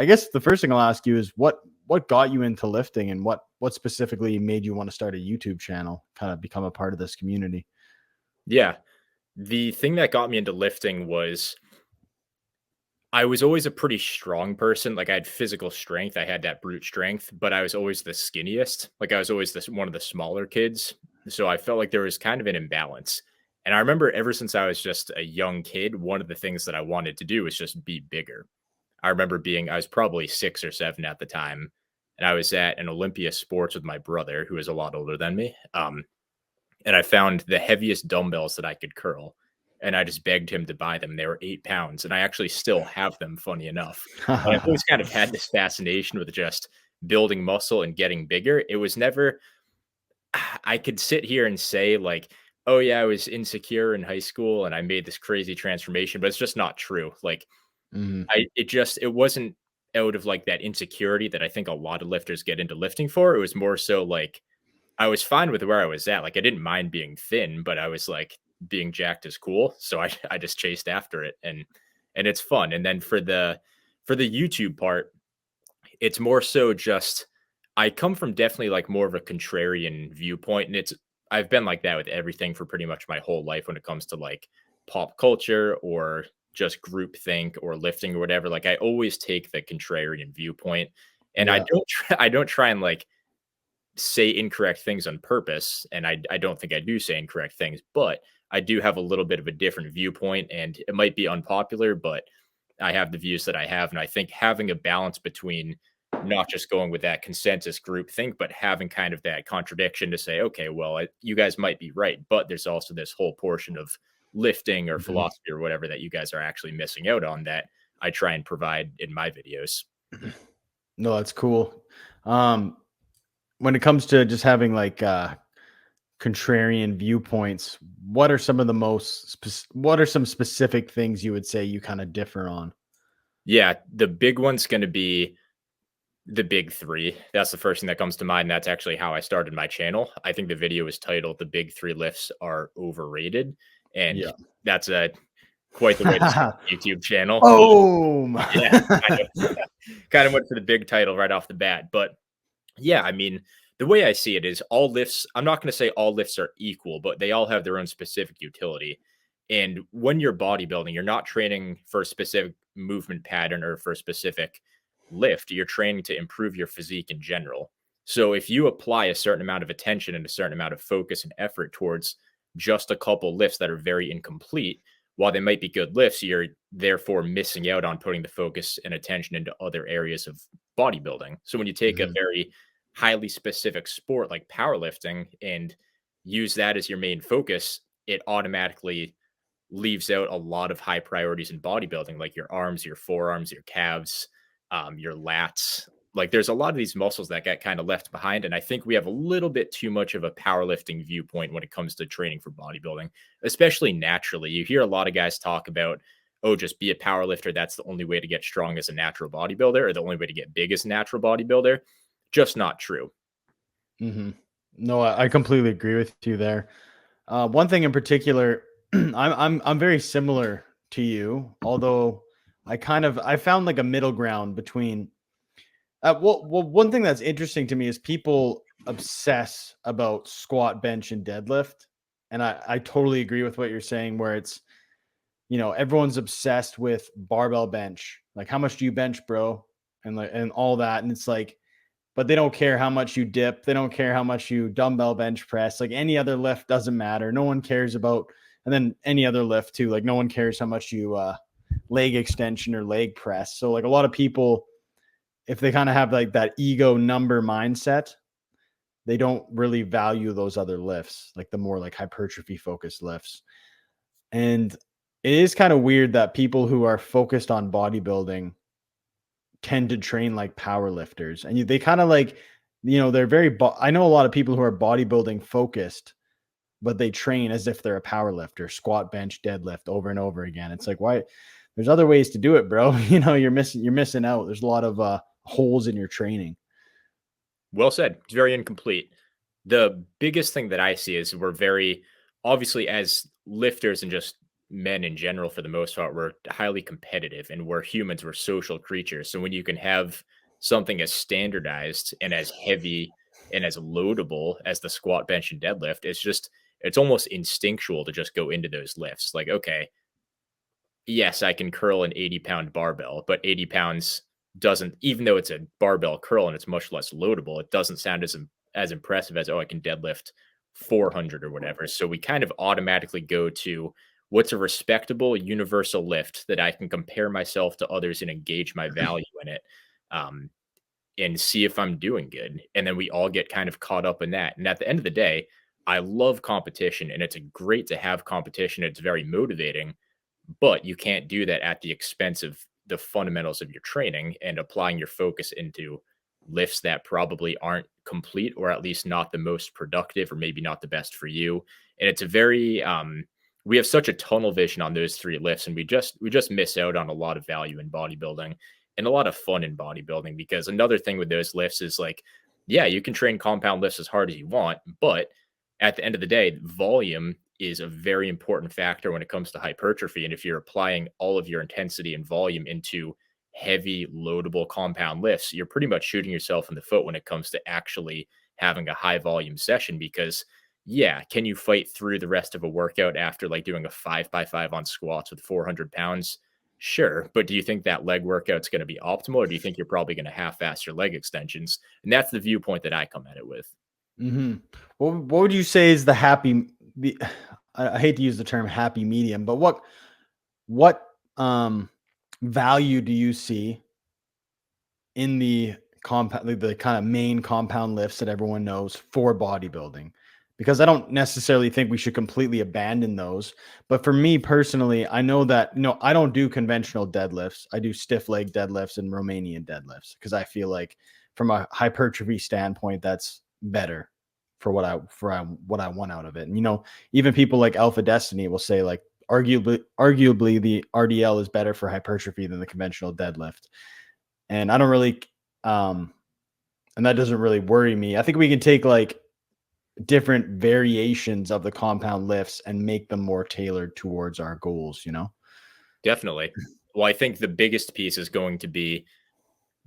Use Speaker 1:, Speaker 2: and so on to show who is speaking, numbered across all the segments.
Speaker 1: I guess the first thing I'll ask you is what got you into lifting, and what specifically made you want to start a YouTube channel, kind of become a part of this community?
Speaker 2: Yeah. The thing that got me into lifting was I was always a pretty strong person. Like I had physical strength, I had that brute strength, but I was always the skinniest. Like I was always one of the smaller kids. So I felt like there was kind of an imbalance. And I remember ever since I was just a young kid, one of the things that I wanted to do was just be bigger. I remember I was probably 6 or 7 at the time, and I was at an Olympia Sports with my brother, who is a lot older than me. And I found the heaviest dumbbells that I could curl. And I just begged him to buy them. They were 8 pounds, and I actually still have them, funny enough. And I've always kind of had this fascination with just building muscle and getting bigger. It was never, I could sit here and say, like, oh, yeah, I was insecure in high school and I made this crazy transformation, but it's just not true. Like,
Speaker 1: Mhm.
Speaker 2: it wasn't out of like that insecurity that I think a lot of lifters get into lifting for. It was more so like, I was fine with where I was at. Like I didn't mind being thin, but I was like being jacked is cool. So I just chased after it and it's fun. And then for the YouTube part, it's more so just I come from definitely like more of a contrarian viewpoint. And I've been like that with everything for pretty much my whole life when it comes to like pop culture or just group think or lifting or whatever. Like I always take the contrarian viewpoint. And
Speaker 1: Yeah.
Speaker 2: I don't try and like say incorrect things on purpose, and I don't think I do say incorrect things, but I do have a little bit of a different viewpoint, and it might be unpopular, but I have the views that I have, and I think having a balance between not just going with that consensus group think, but having kind of that contradiction to say, okay, well, you guys might be right, but there's also this whole portion of lifting or
Speaker 1: Mhm.
Speaker 2: philosophy or whatever that you guys are actually missing out on that I try and provide in my videos.
Speaker 1: No, that's cool. Um, when it comes to just having like contrarian viewpoints, what are some specific things you would say you kind of differ on?
Speaker 2: Yeah, the big one's going to be the big 3. That's the first thing that comes to mind. That's actually how I started my channel. I think the video is titled "The Big 3 Lifts Are Overrated," and
Speaker 1: Yeah.
Speaker 2: that's a quite the way to start a YouTube channel.
Speaker 1: Boom.
Speaker 2: Yeah, kind of kind of went for the big title right off the bat. But yeah, I mean, the way I see it is all lifts, I'm not going to say all lifts are equal, but they all have their own specific utility. And when you're bodybuilding, you're not training for a specific movement pattern or for a specific lift. You're training to improve your physique in general. So if you apply a certain amount of attention and a certain amount of focus and effort towards just a couple lifts that are very incomplete, while they might be good lifts, you're therefore missing out on putting the focus and attention into other areas of bodybuilding. So when you take a
Speaker 1: Mhm.
Speaker 2: very highly specific sport like powerlifting and use that as your main focus, it automatically leaves out a lot of high priorities in bodybuilding, like your arms, your forearms, your calves, your lats. Like there's a lot of these muscles that get kind of left behind. And I think we have a little bit too much of a powerlifting viewpoint when it comes to training for bodybuilding, especially naturally. You hear a lot of guys talk about, oh, just be a powerlifter. That's the only way to get strong as a natural bodybuilder, or the only way to get big as a natural bodybuilder. Just not true.
Speaker 1: Mhm. No, I completely agree with you there. One thing in particular, I'm very similar to you, although I found like a middle ground between. One thing that's interesting to me is people obsess about squat, bench, and deadlift, and I totally agree with what you're saying. Where it's, everyone's obsessed with barbell bench, like how much do you bench, bro, and all that, and it's like, but they don't care how much you dip. They don't care how much you dumbbell bench press. Like any other lift doesn't matter. No one cares about, and then any other lift too. Like no one cares how much you leg extension or leg press. So like a lot of people, if they kind of have like that ego number mindset, they don't really value those other lifts, like the more like hypertrophy focused lifts. And it is kind of weird that people who are focused on bodybuilding tend to train like power lifters, and they kind of like, they're I know a lot of people who are bodybuilding focused, but they train as if they're a power lifter, squat, bench, deadlift over and over again. It's like, why? There's other ways to do it, bro. You're missing out. There's a lot of holes in your training.
Speaker 2: Well said. It's very incomplete. The biggest thing that I see is we're very obviously as lifters and just men in general, for the most part, we're highly competitive, and we're humans, we're social creatures. So when you can have something as standardized and as heavy and as loadable as the squat, bench, and deadlift, it's almost instinctual to just go into those lifts. Like, okay, yes, I can curl an 80-pound barbell, but 80 pounds doesn't, even though it's a barbell curl and it's much less loadable, it doesn't sound as impressive as, oh, I can deadlift 400 or whatever. So we kind of automatically go to what's a respectable universal lift that I can compare myself to others and engage my value in it. Um, and see if I'm doing good. And then we all get kind of caught up in that. And at the end of the day, I love competition, and it's great to have competition. It's very motivating, but you can't do that at the expense of the fundamentals of your training and applying your focus into lifts that probably aren't complete, or at least not the most productive, or maybe not the best for you. And it's a very we have such a tunnel vision on those three lifts, and we just miss out on a lot of value in bodybuilding and a lot of fun in bodybuilding. Because another thing with those lifts is, like, yeah, you can train compound lifts as hard as you want, but at the end of the day, volume is a very important factor when it comes to hypertrophy. And if you're applying all of your intensity and volume into heavy, loadable compound lifts, you're pretty much shooting yourself in the foot when it comes to actually having a high volume session. Because, yeah, can you fight through the rest of a workout after, like, doing a 5x5 on squats with 400 pounds? Sure. But do you think that leg workout's going to be optimal, or do you think you're probably going to half ass your leg extensions? And that's the viewpoint that I come at it with.
Speaker 1: Hmm. What would you say is the the, I hate to use the term happy medium, but what value do you see in the compound, the kind of main compound lifts that everyone knows for bodybuilding? Because I don't necessarily think we should completely abandon those. But for me personally, I know that, I don't do conventional deadlifts. I do stiff leg deadlifts and Romanian deadlifts because I feel like from a hypertrophy standpoint, that's better for what I want out of it. And even people like Alpha Destiny will say, like, arguably the RDL is better for hypertrophy than the conventional deadlift. And I don't really um and that doesn't really worry me. I think we can take like different variations of the compound lifts and make them more tailored towards our goals.
Speaker 2: Definitely. Well, I think the biggest piece is going to be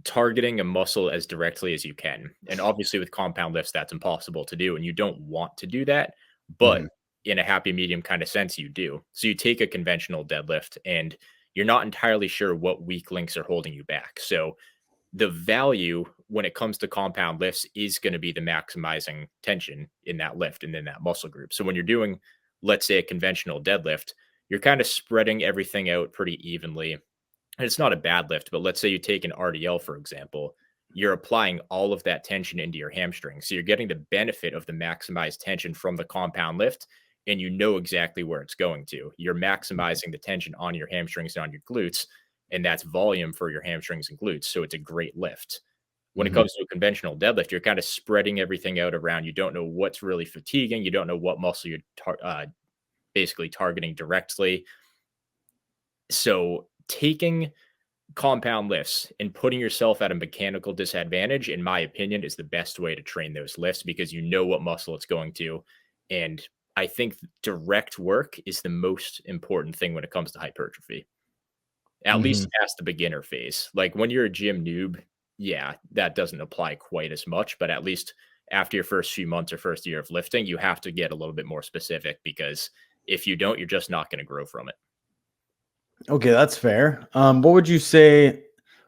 Speaker 2: targeting a muscle as directly as you can. And obviously, with compound lifts, that's impossible to do. And you don't want to do that. But
Speaker 1: Mhm.
Speaker 2: in a happy medium kind of sense, you do. So you take a conventional deadlift and you're not entirely sure what weak links are holding you back. So the value when it comes to compound lifts is going to be the maximizing tension in that lift and in that muscle group. So when you're doing, let's say, a conventional deadlift, you're kind of spreading everything out pretty evenly. And it's not a bad lift, but let's say you take an RDL, for example, you're applying all of that tension into your hamstrings. So you're getting the benefit of the maximized tension from the compound lift, and you know exactly where it's going to. You're maximizing the tension on your hamstrings and on your glutes, and that's volume for your hamstrings and glutes. So it's a great lift. When it
Speaker 1: Mhm.
Speaker 2: comes to a conventional deadlift, you're kind of spreading everything out around. You don't know what's really fatiguing. You don't know what muscle you're basically targeting directly. So taking compound lifts and putting yourself at a mechanical disadvantage, in my opinion, is the best way to train those lifts, because you know what muscle it's going to. And I think direct work is the most important thing when it comes to hypertrophy, at least
Speaker 1: Mhm.
Speaker 2: past the beginner phase. Like when you're a gym noob, yeah, that doesn't apply quite as much, but at least after your first few months or first year of lifting, you have to get a little bit more specific, because if you don't, you're just not going to grow from it.
Speaker 1: Okay, that's fair. What would you say?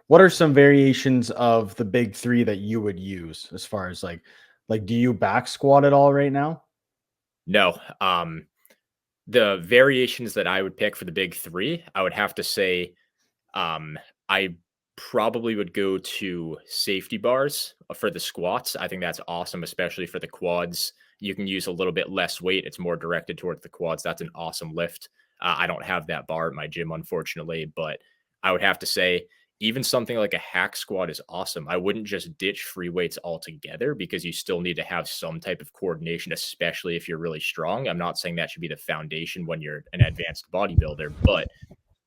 Speaker 1: What are some variations of the big three that you would use as far as do you back squat at all right now?
Speaker 2: No, the variations that I would pick for the big 3, I would have to say, um, I probably would go to safety bars for the squats. I think that's awesome, especially for the quads. You can use a little bit less weight. It's more directed towards the quads. That's an awesome lift. I don't have that bar at my gym, unfortunately, but I would have to say even something like a hack squat is awesome. I wouldn't just ditch free weights altogether, because you still need to have some type of coordination, especially if you're really strong. I'm not saying that should be the foundation when you're an advanced bodybuilder, but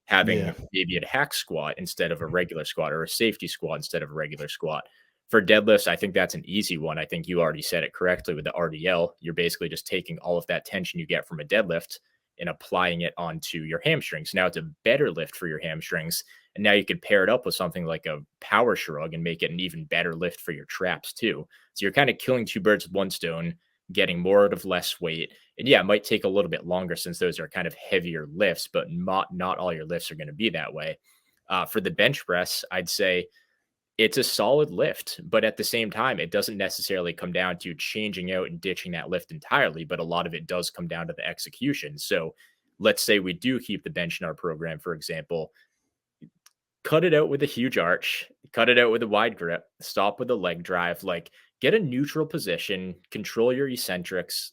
Speaker 2: having
Speaker 1: Yeah.
Speaker 2: maybe a hack squat instead of a regular squat, or a safety squat instead of a regular squat. For deadlifts, I think that's an easy one. I think you already said it correctly with the RDL. You're basically just taking all of that tension you get from a deadlift and applying it onto your hamstrings. Now it's a better lift for your hamstrings. And now you could pair it up with something like a power shrug and make it an even better lift for your traps too. So you're kind of killing two birds with one stone, getting more out of less weight. And yeah, it might take a little bit longer since those are kind of heavier lifts, but not all your lifts are going to be that way. For the bench press, I'd say it's a solid lift, but at the same time, it doesn't necessarily come down to changing out and ditching that lift entirely, but a lot of it does come down to the execution. So let's say we do keep the bench in our program, for example, cut it out with a huge arch, cut it out with a wide grip, stop with a leg drive, like get a neutral position, control your eccentrics,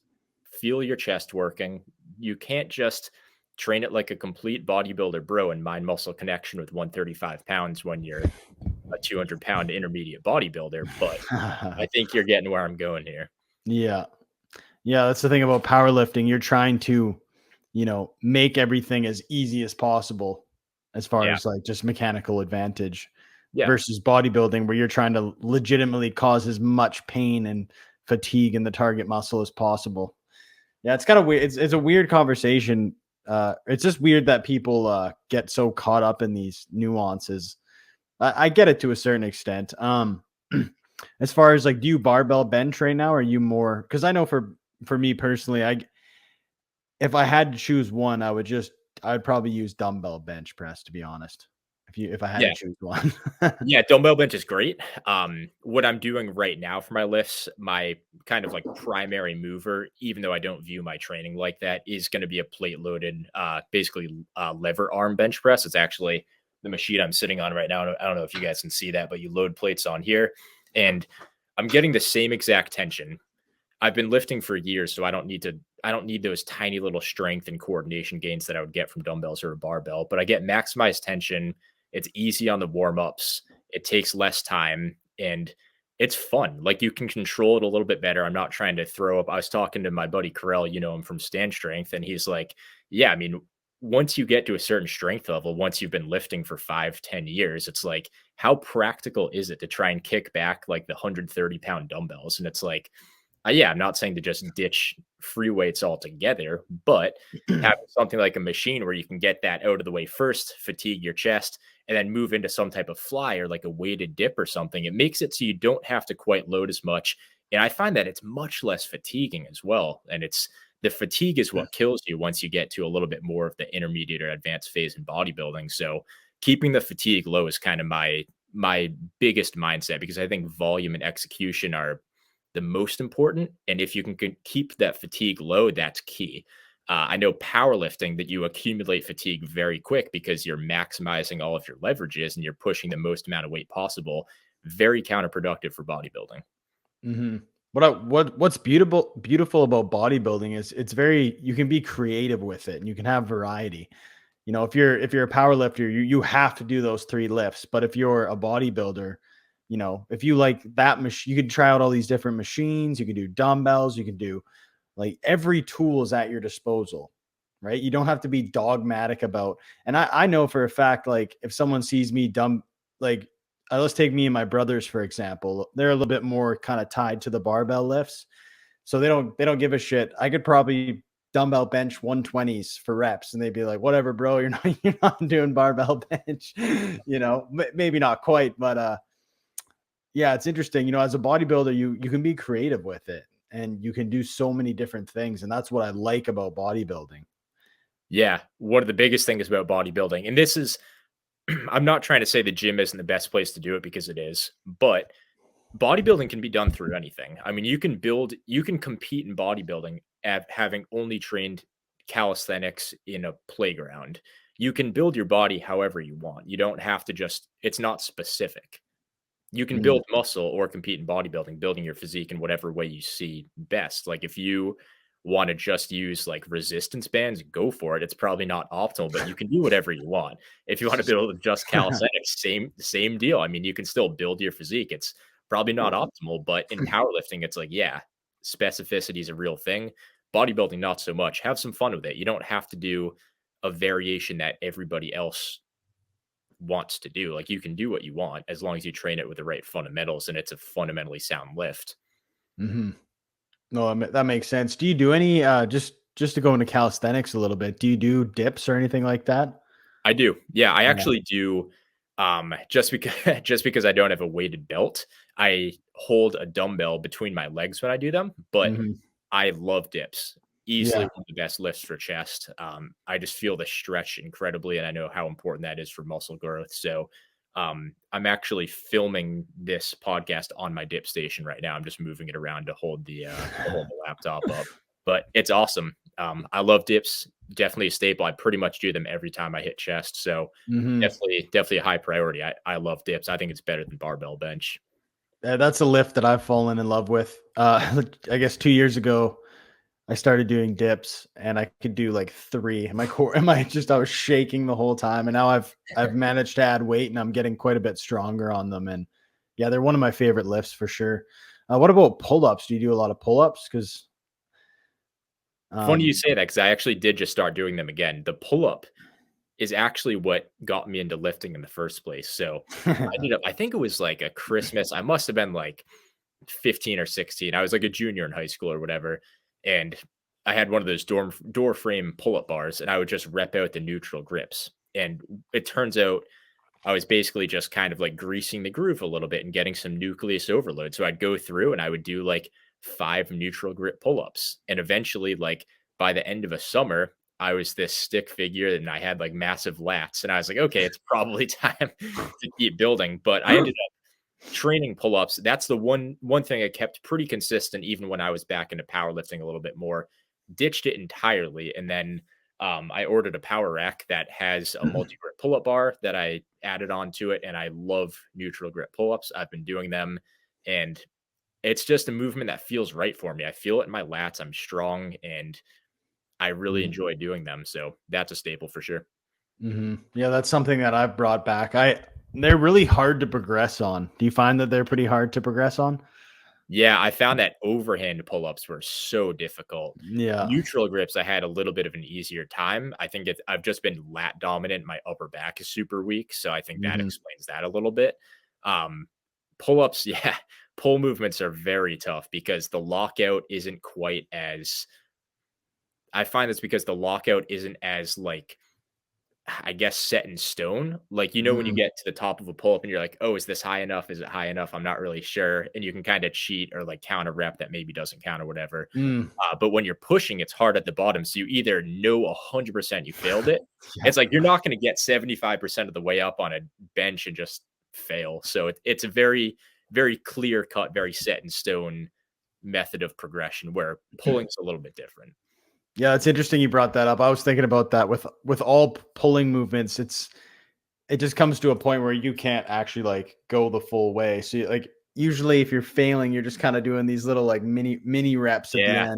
Speaker 2: feel your chest working. You can't just train it like a complete bodybuilder bro and mind muscle connection with 135 pounds when you're a 200-pound intermediate bodybuilder, but I think you're getting where I'm going here.
Speaker 1: Yeah. Yeah, that's the thing about powerlifting. You're trying to, make everything as easy as possible as far
Speaker 2: Yeah.
Speaker 1: as like just mechanical advantage
Speaker 2: Yeah.
Speaker 1: versus bodybuilding where you're trying to legitimately cause as much pain and fatigue in the target muscle as possible. Yeah, it's kind of weird. It's a weird conversation. It's just weird that people get so caught up in these nuances. I get it to a certain extent. As far as like, do you barbell bench right now? Or are you more? Because I know for me personally, if I had to choose one, I'd probably use dumbbell bench press, to be honest. If I had to
Speaker 2: Yeah.
Speaker 1: choose one.
Speaker 2: Yeah, dumbbell bench is great. What I'm doing right now for my lifts, my kind of like primary mover, even though I don't view my training like that, is going to be a plate loaded, basically lever arm bench press. It's actually the machine I'm sitting on right now. I don't know if you guys can see that, but you load plates on here, and I'm getting the same exact tension. I've been lifting for years, so I don't need those tiny little strength and coordination gains that I would get from dumbbells or a barbell, but I get maximized tension. It's easy on the warm-ups. It takes less time and it's fun. Like you can control it a little bit better. I'm not trying to throw up. I was talking to my buddy Carell, him from Stand Strength, and he's like, yeah, I mean, once you get to a certain strength level, once you've been lifting for 5-10 years, it's like, how practical is it to try and kick back like the 130-pound dumbbells? And it's like, yeah, I'm not saying to just ditch free weights altogether, but having something like a machine where you can get that out of the way first, fatigue your chest, and then move into some type of fly or like a weighted dip or something. It makes it so you don't have to quite load as much. And I find that it's much less fatiguing as well. And it's the fatigue is what kills you once you get to a little bit more of the intermediate or advanced phase in bodybuilding. So keeping the fatigue low is kind of my biggest mindset because I think volume and execution are the most important. And if you can keep that fatigue low, that's key. I know powerlifting that you accumulate fatigue very quick because you're maximizing all of your leverages and you're pushing the most amount of weight possible. Very counterproductive for bodybuilding.
Speaker 1: Mm-hmm. What's beautiful about bodybuilding is you can be creative with it and you can have variety. If you're a power lifter, you have to do those 3 lifts. But if you're a bodybuilder, if you like that machine, you could try out all these different machines. You can do dumbbells. You can do like every tool is at your disposal, right? You don't have to be dogmatic about. And I know for a fact, like if someone sees me like let's take me and my brothers for example. They're a little bit more kind of tied to the barbell lifts, so they don't give a shit. I could probably dumbbell bench 120s for reps and they'd be like, whatever, bro, you're not doing barbell bench. Maybe not quite, but yeah, it's interesting. As a bodybuilder, you can be creative with it and you can do so many different things. And that's what I like about bodybuilding.
Speaker 2: Yeah. One of the biggest things about bodybuilding, and this is, I'm not trying to say the gym isn't the best place to do it because it is, but bodybuilding can be done through anything. I mean, you can compete in bodybuilding at having only trained calisthenics in a playground. You can build your body however you want. You don't have to it's not specific. You can
Speaker 1: Mhm.
Speaker 2: build muscle or compete in bodybuilding, building your physique in whatever way you see best. Like if you want to just use like resistance bands, go for it. It's probably not optimal, but you can do whatever you want. If you want to build just calisthenics, same deal. I mean, you can still build your physique. It's probably not optimal, but in powerlifting, it's like, yeah, specificity is a real thing. Bodybuilding, not so much. Have some fun with it. You don't have to do a variation that everybody else wants to do. Like you can do what you want as long as you train it with the right fundamentals and it's a fundamentally sound lift.
Speaker 1: Mhm. No, that makes sense. Do you do any just just to go into calisthenics a little bit, do you do dips or anything like that?
Speaker 2: I do. Yeah, I
Speaker 1: Yeah.
Speaker 2: actually do. Just because just because I don't have a weighted belt, I hold a dumbbell between my legs when I do them. But
Speaker 1: Mhm.
Speaker 2: I love dips. Easily
Speaker 1: Yeah.
Speaker 2: one of the best lifts for chest. I just feel the stretch incredibly, and I know how important that is for muscle growth. So, I'm actually filming this podcast on my dip station right now. I'm just moving it around to hold the laptop up, but it's awesome. I love dips. Definitely a staple. I pretty much do them every time I hit chest. So
Speaker 1: Mhm.
Speaker 2: definitely a high priority. I love dips. I think it's better than barbell bench.
Speaker 1: Yeah, that's a lift that I've fallen in love with. I guess 2 years ago, I started doing dips and I could do like 3. And my core and my just I was shaking the whole time. And now I've managed to add weight and I'm getting quite a bit stronger on them. And yeah, they're one of my favorite lifts for sure. What about pull-ups? Do you do a lot of pull-ups? Because
Speaker 2: Funny you
Speaker 1: um
Speaker 2: say that because I actually did just start doing them again. The pull up is actually what got me into lifting in the first place. So I think it was like a Christmas. I must have been like 15 or 16. I was like a junior in high school or whatever. And I had one of those door frame pull up bars and I would just rep out the neutral grips. And it turns out I was basically just kind of like greasing the groove a little bit and getting some nucleus overload. So I'd go through and I would do like 5 neutral grip pull ups. And eventually, like by the end of a summer, I was this stick figure and I had like massive lats. And I was like, okay, it's probably time to keep building. But I ended up training pull ups. That's the one thing I kept pretty consistent, even when I was back into powerlifting a little bit more. Ditched it entirely. And then I ordered a power rack that has a multi grip pull up bar that I added onto it, and I love neutral grip pull ups. I've been doing them, and it's just a movement that feels right for me. I feel it in my lats. I'm strong, and I really enjoy doing them. So that's a staple for sure.
Speaker 1: Yeah, that's something that I've brought back. They're really hard to progress on. Do you find that they're pretty hard to progress on?
Speaker 2: Yeah, I found that overhand pull-ups were so difficult.
Speaker 1: Yeah.
Speaker 2: Neutral grips, I had a little bit of an easier time. I think I've just been lat dominant. My upper back is super weak, so I think that
Speaker 1: Mhm.
Speaker 2: explains that a little bit. Um, Pull-ups, yeah, pull movements are very tough because the lockout isn't quite as I find this because the lockout isn't as like I guess, set in stone. Like, when you
Speaker 1: Mm.
Speaker 2: get to the top of a pull up and you're like, oh, is this high enough? Is it high enough? I'm not really sure. And you can kind of cheat or like count a rep that maybe doesn't count or whatever.
Speaker 1: Mm.
Speaker 2: But when you're pushing, it's hard at the bottom. So you either know 100% you failed it.
Speaker 1: Yeah.
Speaker 2: It's like you're not going to get 75% of the way up on a bench and just fail. So it's a very, very clear cut, very set in stone method of progression where pulling's a little bit different.
Speaker 1: Yeah, it's interesting you brought that up. I was thinking about that with all pulling movements. It just comes to a point where you can't actually like go the full way. So like usually if you're failing, you're just kind of doing these little like mini reps at the
Speaker 2: Yeah.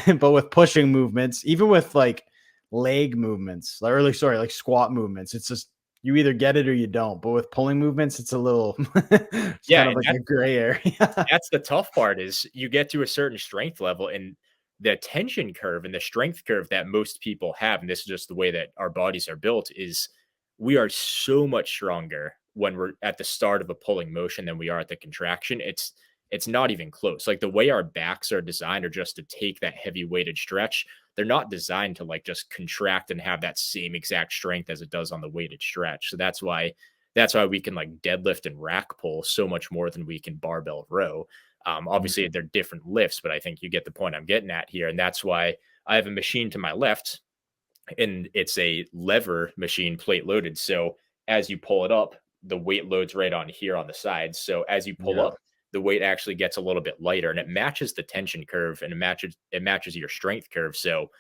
Speaker 1: end. But with pushing movements, even with like leg movements, or like sorry, like squat movements, it's just you either get it or you don't. But with pulling movements, it's a little it's
Speaker 2: Yeah.
Speaker 1: kind of
Speaker 2: And
Speaker 1: like a gray area.
Speaker 2: that's the tough part is you get to a certain strength level and the tension curve and the strength curve that most people have, and this is just the way that our bodies are built, is we are so much stronger when we're at the start of a pulling motion than we are at the contraction. It's not even close. Like the way our backs are designed are just to take that heavy weighted stretch. They're not designed to like just contract and have that same exact strength as it does on the weighted stretch. So that's why we can like deadlift and rack pull so much more than we can barbell row. Obviously, they're different lifts, but I think you get the point I'm getting at here. And that's why I have a machine to my left, and it's a lever machine plate loaded. So as you pull it up, the weight loads right on here on the sides. So as you pull
Speaker 1: Yeah.
Speaker 2: up, the weight actually gets a little bit lighter and it matches the tension curve and it matches your strength curve. So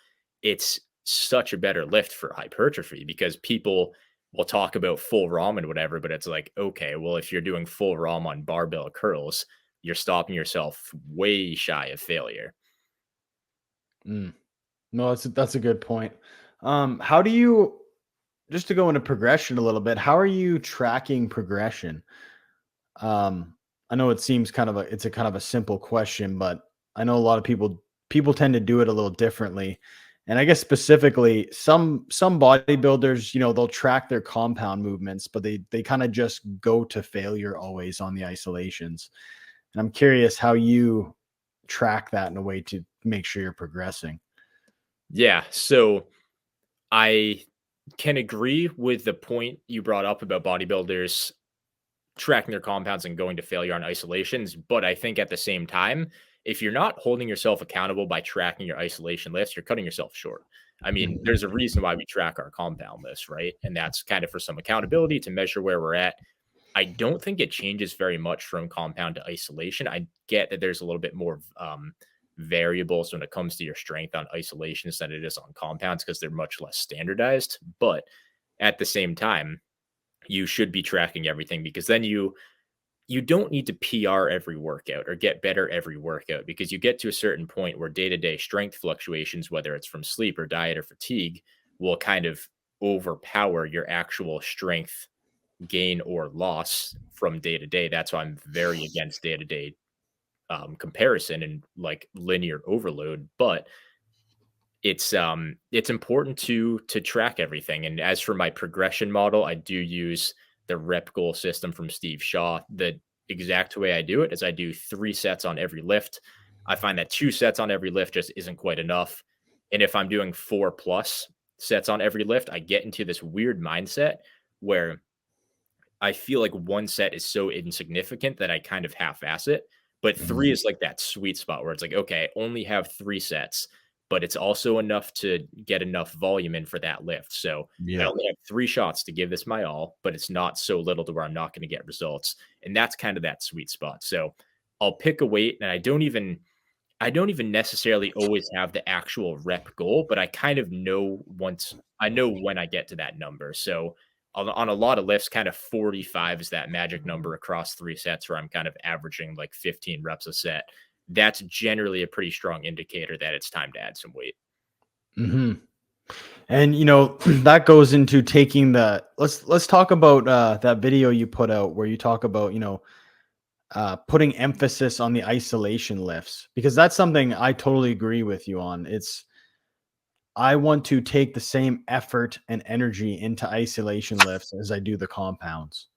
Speaker 2: it's such a better lift for hypertrophy because people will talk about full ROM and whatever, but it's like, okay, well, if you're doing full ROM on barbell curls, you're stopping yourself way shy of failure.
Speaker 1: Mm. No, that's a good point. How do you just to go into progression a little bit, how are you tracking progression? Um, I know it seems it's a kind of a simple question, but I know a lot of people tend to do it a little differently. And I guess specifically some bodybuilders, they'll track their compound movements, but they kind of just go to failure always on the isolations. And I'm curious how you track that in a way to make sure you're progressing.
Speaker 2: Yeah. So I can agree with the point you brought up about bodybuilders tracking their compounds and going to failure on isolations. But I think at the same time, if you're not holding yourself accountable by tracking your isolation lifts, you're cutting yourself short. I mean,
Speaker 1: Mhm.
Speaker 2: there's a reason why we track our compound lifts, right? And that's kind of for some accountability to measure where we're at. I don't think it changes very much from compound to isolation. I get that there's a little bit more variables when it comes to your strength on isolations than it is on compounds because they're much less standardized. But at the same time, you should be tracking everything because then you don't need to PR every workout or get better every workout because you get to a certain point where day-to-day strength fluctuations, whether it's from sleep or diet or fatigue, will kind of overpower your actual strength gain or loss from day to day. That's why I'm very against day-to-day comparison and like linear overload. But it's important to track everything. And as for my progression model, I do use the rep goal system from Steve Shaw. The exact way I do it is I do 3 sets on every lift. I find that 2 sets on every lift just isn't quite enough. And if I'm doing 4 plus sets on every lift, I get into this weird mindset where I feel like 1 set is so insignificant that I kind of half-ass it, but 3
Speaker 1: Mhm.
Speaker 2: is like that sweet spot where it's like, "Okay, I only have 3 sets, but it's also enough to get enough volume in for that lift." So, I
Speaker 1: Yeah.
Speaker 2: only have 3 shots to give this my all, but it's not so little to where I'm not gonna get results, and that's kind of that sweet spot. So, I'll pick a weight, and I don't even necessarily always have the actual rep goal, but I kind of know once I know when I get to that number. So on a lot of lifts, kind of 45 is that magic number across 3 sets where I'm kind of averaging like 15 reps a set. That's generally a pretty strong indicator that it's time to add some weight.
Speaker 1: Mhm. And that goes into taking the let's talk about that video you put out where you talk about, putting emphasis on the isolation lifts because that's something I totally agree with you on. I want to take the same effort and energy into isolation lifts as I do the compounds.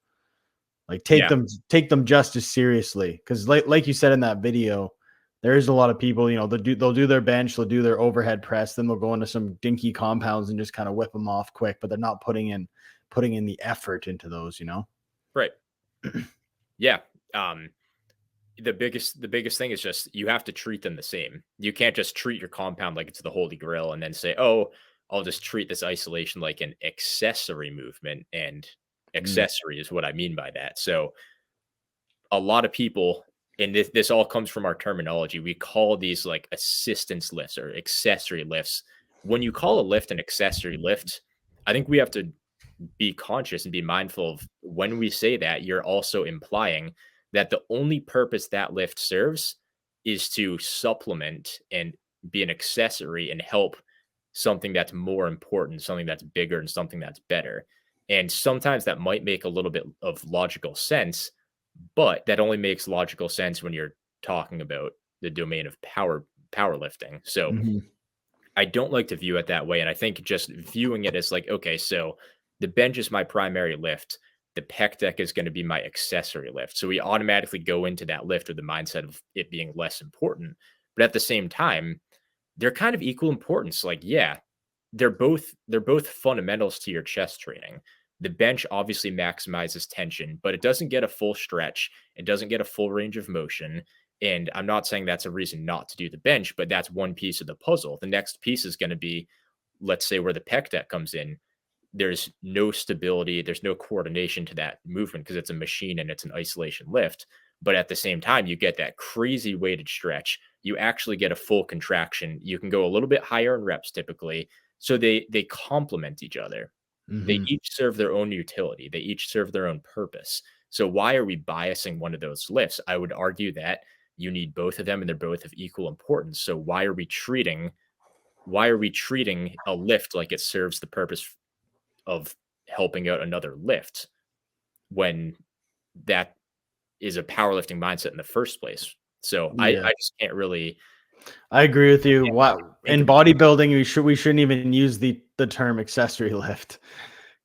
Speaker 1: Like
Speaker 2: Yeah,
Speaker 1: take them just as seriously because like you said in that video, there is a lot of people, they'll do their bench, they'll do their overhead press, then they'll go into some dinky compounds and just kind of whip them off quick, but they're not putting in the effort into those.
Speaker 2: right. Yeah. Um, the biggest thing is just you have to treat them the same. You can't just treat your compound like it's the holy grail and then say, "Oh, I'll just treat this isolation like an accessory movement." And
Speaker 1: Mm,
Speaker 2: accessory is what I mean by that. So a lot of people, and this all comes from our terminology. We call these like assistance lifts or accessory lifts. When you call a lift an accessory lift, I think we have to be conscious and be mindful of when we say that, you're also implying that the only purpose that lift serves is to supplement and be an accessory and help something that's more important, something that's bigger, and something that's better. And sometimes that might make a little bit of logical sense, but that only makes logical sense when you're talking about the domain of powerlifting. So
Speaker 1: mhm,
Speaker 2: I don't like to view it that way, and I think just viewing it as like, okay, so the bench is my primary lift, the pec deck is gonna be my accessory lift. So we automatically go into that lift with the mindset of it being less important. But at the same time, they're kind of equal importance. Like, yeah, they're both fundamentals to your chest training. The bench obviously maximizes tension, but it doesn't get a full stretch. It doesn't get a full range of motion. And I'm not saying that's a reason not to do the bench, but that's one piece of the puzzle. The next piece is going to be, let's say, where the pec deck comes in. There's no stability, there's no coordination to that movement because it's a machine and it's an isolation lift. But at the same time, you get that crazy weighted stretch. You actually get a full contraction. You can go a little bit higher in reps typically. So they complement each other. They
Speaker 1: mhm,
Speaker 2: each serve their own utility. They each serve their own purpose. So why are we biasing one of those lifts? I would argue that you need both of them and they're both of equal importance. So why are we treating a lift like it serves the purpose of helping out another lift when that is a powerlifting mindset in the first place? So I
Speaker 1: yeah.
Speaker 2: I just can't really
Speaker 1: I agree with you.
Speaker 2: can't really
Speaker 1: What
Speaker 2: think
Speaker 1: in
Speaker 2: about it.
Speaker 1: bodybuilding, we shouldn't even use the term accessory lift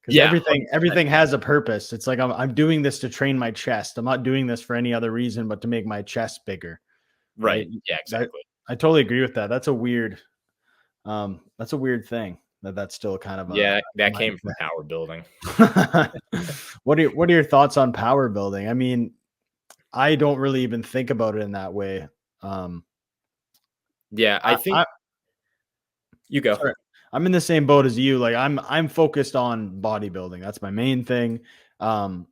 Speaker 1: because
Speaker 2: Yeah,
Speaker 1: everything
Speaker 2: 100%.
Speaker 1: has a purpose. It's like I'm doing this to train my chest. I'm not doing this for any other reason but to make my chest bigger, right?
Speaker 2: Right. Yeah,
Speaker 1: That
Speaker 2: exactly.
Speaker 1: I totally agree with that. That's a weird. That's a weird thing that's still kind of a
Speaker 2: Yeah, that came from
Speaker 1: mindset.
Speaker 2: power building.
Speaker 1: What are your thoughts on power building? I mean, I don't really even think about it in that way. Um,
Speaker 2: Yeah, I think
Speaker 1: I
Speaker 2: you go.
Speaker 1: sorry, I'm in the same boat as you. Like I'm focused on bodybuilding. That's my main thing. Um,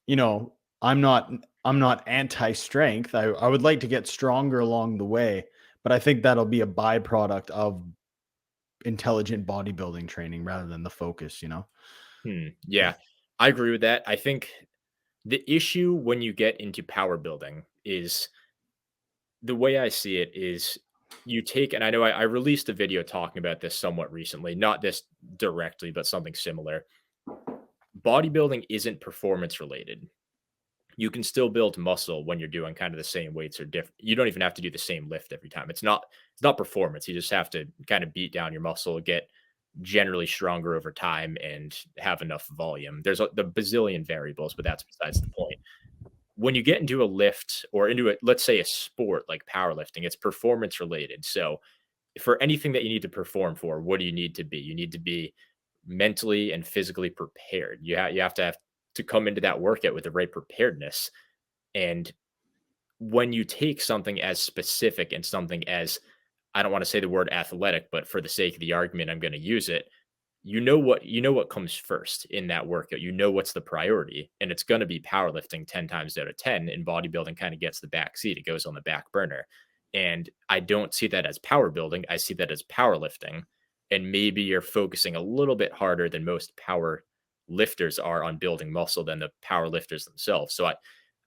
Speaker 1: you know, I'm not anti-strength. I would like to get stronger along the way, but I think that'll be a byproduct of intelligent bodybuilding training rather than the focus, you know?
Speaker 2: Yeah, I agree with that. I think the issue when you get into power building is the way I see it is you take, and I know I released a video talking about this somewhat recently, not this directly, but something similar. Bodybuilding isn't performance related. You can still build muscle when you're doing kind of the same weights or different. You don't even have to do the same lift every time. It's not performance. You just have to kind of beat down your muscle, get generally stronger over time, and have enough volume. There's the bazillion variables, but that's besides the point. When you get into a lift or into a, let's say, a sport like powerlifting, it's performance related. So for anything that you need to perform for, what do you need to be? You need to be mentally and physically prepared. You have to come into that workout with the right preparedness. And when you take something as specific and something as, I don't want to say the word athletic, but for the sake of the argument, I'm going to use it. You know what comes first in that workout. You know what's the priority, and it's going to be powerlifting 10 times out of 10, and bodybuilding kind of gets the back seat. It goes on the back burner. And I don't see that as power building. I see that as powerlifting. And maybe you're focusing a little bit harder than most power lifters are on building muscle than the power lifters themselves. So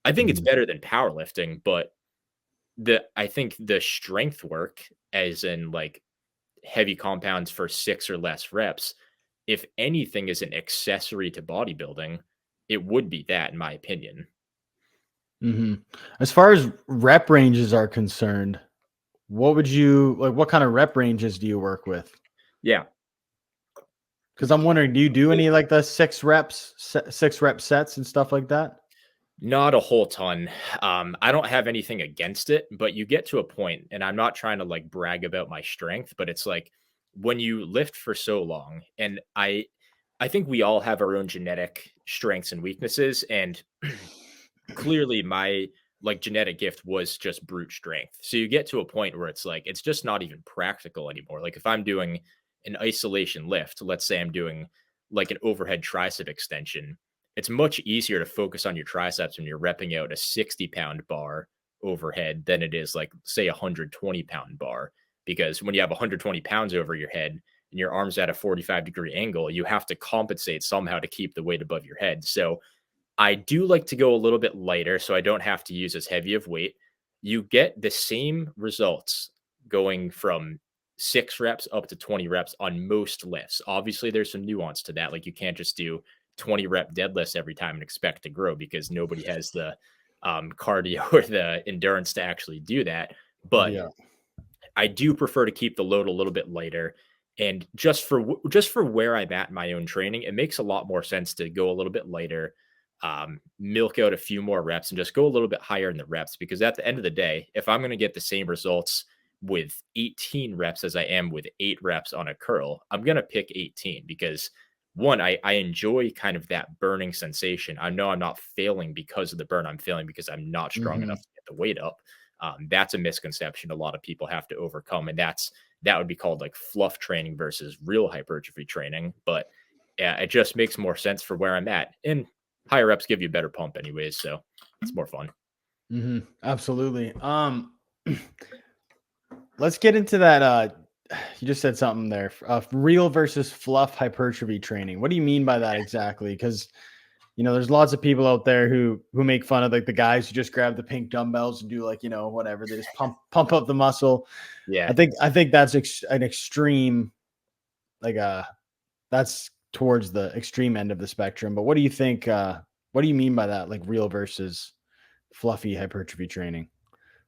Speaker 2: I think it's
Speaker 1: Mhm.
Speaker 2: better than powerlifting, but I think the strength work, as in like heavy compounds for 6 or less reps, if anything is an accessory to bodybuilding, it would be that, in my opinion.
Speaker 1: Mhm. As far as rep ranges are concerned, what would you like, what kind of rep ranges do you work with?
Speaker 2: Yeah.
Speaker 1: Because I'm wondering, do you do
Speaker 2: So,
Speaker 1: any like the 6 rep sets and stuff like that?
Speaker 2: not a whole ton. I don't have anything against it, but you get to a point, and I'm not trying to like brag about my strength, but it's like when you lift for so long, and I think we all have our own genetic strengths and weaknesses, and clearly my like genetic gift was just brute strength. So you get to a point where it's like it's just not even practical anymore. Like if I'm doing an isolation lift, let's say I'm doing like an overhead tricep extension, it's much easier to focus on your triceps when you're repping out a 60-pound bar overhead than it is like say a 120-pound bar. Because when you have 120 pounds over your head and your arms at a 45-degree angle, you have to compensate somehow to keep the weight above your head. So I do like to go a little bit lighter so I don't have to use as heavy of weight. You get the same results going from 6 reps up to 20 reps on most lifts. Obviously, there's some nuance to that. Like you can't just do 20 rep deadlifts every time and expect to grow because nobody has the cardio or the endurance to actually do that. But
Speaker 1: Yeah.
Speaker 2: I do prefer to keep the load a little bit lighter. And just for where I'm at in my own training, it makes a lot more sense to go a little bit lighter, milk out a few more reps, and just go a little bit higher in the reps. Because at the end of the day, if I'm going to get the same results with 18 reps as I am with 8 reps on a curl, I'm going to pick 18 because one, I enjoy kind of that burning sensation. I know I'm not failing because of the burn. I'm failing because I'm not strong
Speaker 1: Mhm.
Speaker 2: enough to get the weight up. That's a misconception a lot of people have to overcome, and that would be called like fluff training versus real hypertrophy training. But yeah, it just makes more sense for where I'm at, and higher reps give you a better pump, anyways. So it's more fun.
Speaker 1: Mhm. Absolutely. Let's get into that. You just said something there. Real versus fluff hypertrophy training. What do you mean by that exactly? Because there's lots of people out there who make fun of like the guys who just grab the pink dumbbells and do like whatever. They just pump up the muscle.
Speaker 2: Yeah,
Speaker 1: I think that's an extreme, like that's towards the extreme end of the spectrum. But what do you think? What do you mean by that? Like real versus fluffy hypertrophy training?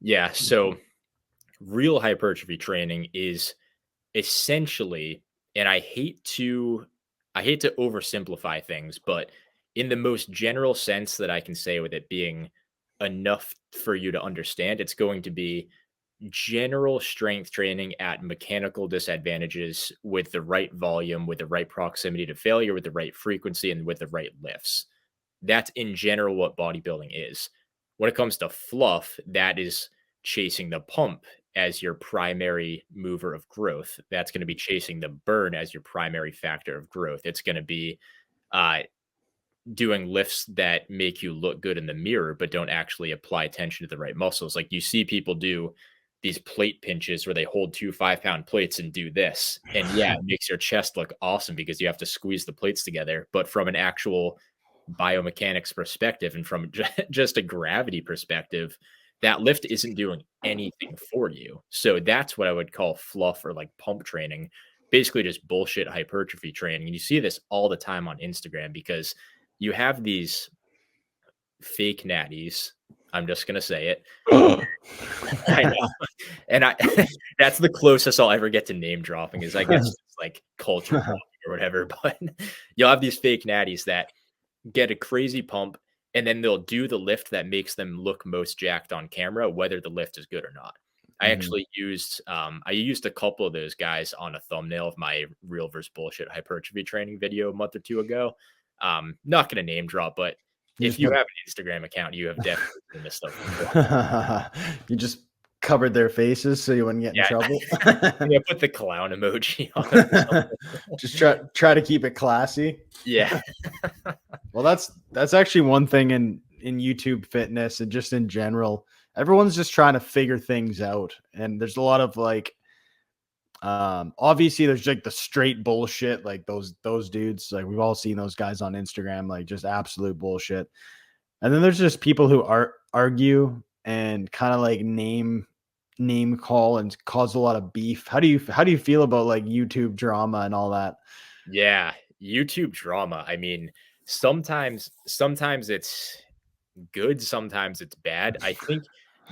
Speaker 2: yeah. So real hypertrophy training is essentially, and I hate to oversimplify things, but in the most general sense that I can say with it being enough for you to understand, it's going to be general strength training at mechanical disadvantages with the right volume, with the right proximity to failure, with the right frequency, and with the right lifts. That's in general what bodybuilding is. When it comes to fluff, that is chasing the pump as your primary mover of growth. That's going to be chasing the burn as your primary factor of growth. It's going to be uh, doing lifts that make you look good in the mirror, but don't actually apply attention to the right muscles. Like you see people do these plate pinches where they hold 2 5-pound plates and do this. And yeah, it makes your chest look awesome because you have to squeeze the plates together. But from an actual biomechanics perspective and from just a gravity perspective, that lift isn't doing anything for you. So that's what I would call fluff or like pump training, basically just bullshit hypertrophy training. And you see this all the time on Instagram because you have these fake natties. I'm just gonna say it. I know. And I that's the closest I'll ever get to name dropping is I guess it's like culture dropping or whatever. But you'll have these fake natties that get a crazy pump and then they'll do the lift that makes them look most jacked on camera, whether the lift is good or not. I
Speaker 1: Mhm.
Speaker 2: actually used a couple of those guys on a thumbnail of my real versus bullshit hypertrophy training video a month or two ago. Not gonna name drop, but
Speaker 1: You
Speaker 2: if
Speaker 1: just
Speaker 2: you
Speaker 1: put
Speaker 2: have an Instagram account, you have definitely seen this stuff before.
Speaker 1: you just covered their faces so you wouldn't get in
Speaker 2: Yeah.
Speaker 1: trouble.
Speaker 2: Yeah, put the clown emoji on them or something.
Speaker 1: Just try to keep it classy.
Speaker 2: Yeah.
Speaker 1: Well, that's actually one thing in YouTube fitness and just in general. Everyone's just trying to figure things out, and there's a lot of like, obviously there's like the straight bullshit, like those dudes. Like we've all seen those guys on Instagram, like just absolute bullshit. And then there's just people who argue and kind of like name call and cause a lot of beef. How do you feel about like YouTube drama and all that?
Speaker 2: Yeah, YouTube drama. I mean, sometimes it's good, sometimes it's bad. I think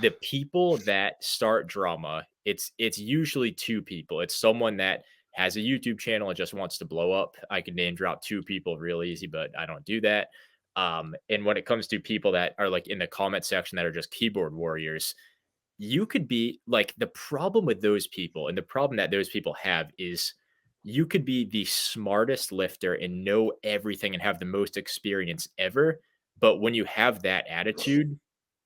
Speaker 2: the people that start drama, it's usually two people. It's someone that has a YouTube channel and just wants to blow up. I can name drop two people real easy, but I don't do that. And when it comes to people that are like in the comment section that are just keyboard warriors, you could be like the problem with those people and the problem that those people have is you could be the smartest lifter and know everything and have the most experience ever, but when you have that attitude,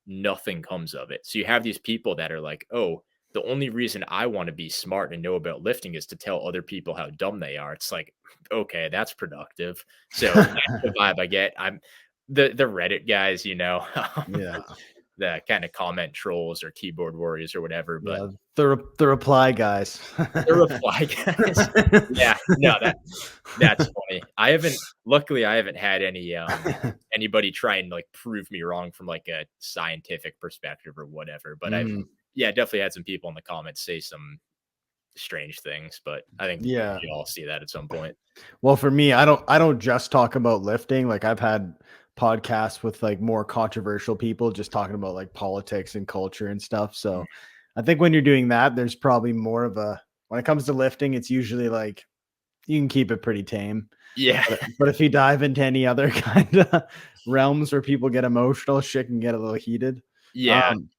Speaker 2: nothing comes of it. So you have these people that are like, "Oh, the only reason I want to be smart and know about lifting is to tell other people how dumb they are." It's like, okay, that's productive. So that's the vibe I get. I'm the Reddit guys,
Speaker 1: Yeah.
Speaker 2: the kind of comment trolls or keyboard warriors or whatever, but
Speaker 1: Yeah, the reply guys.
Speaker 2: the reply guys. Yeah, no, that's funny. Luckily I haven't had anybody try and like prove me wrong from like a scientific perspective or whatever, but I've
Speaker 1: Mm,
Speaker 2: yeah, definitely had some people in the comments say some strange things, but I think
Speaker 1: yeah.
Speaker 2: we all see that at some point.
Speaker 1: Well, for me, I don't just talk about lifting. Like I've had podcasts with like more controversial people just talking about like politics and culture and stuff.
Speaker 2: Mhm.
Speaker 1: So I think when you're doing that, there's probably more of a when it comes to lifting, it's usually like you can keep it pretty tame.
Speaker 2: Yeah.
Speaker 1: But if you dive into any other kind of realms where people get emotional, shit can get a little heated.
Speaker 2: Yeah.
Speaker 1: Um,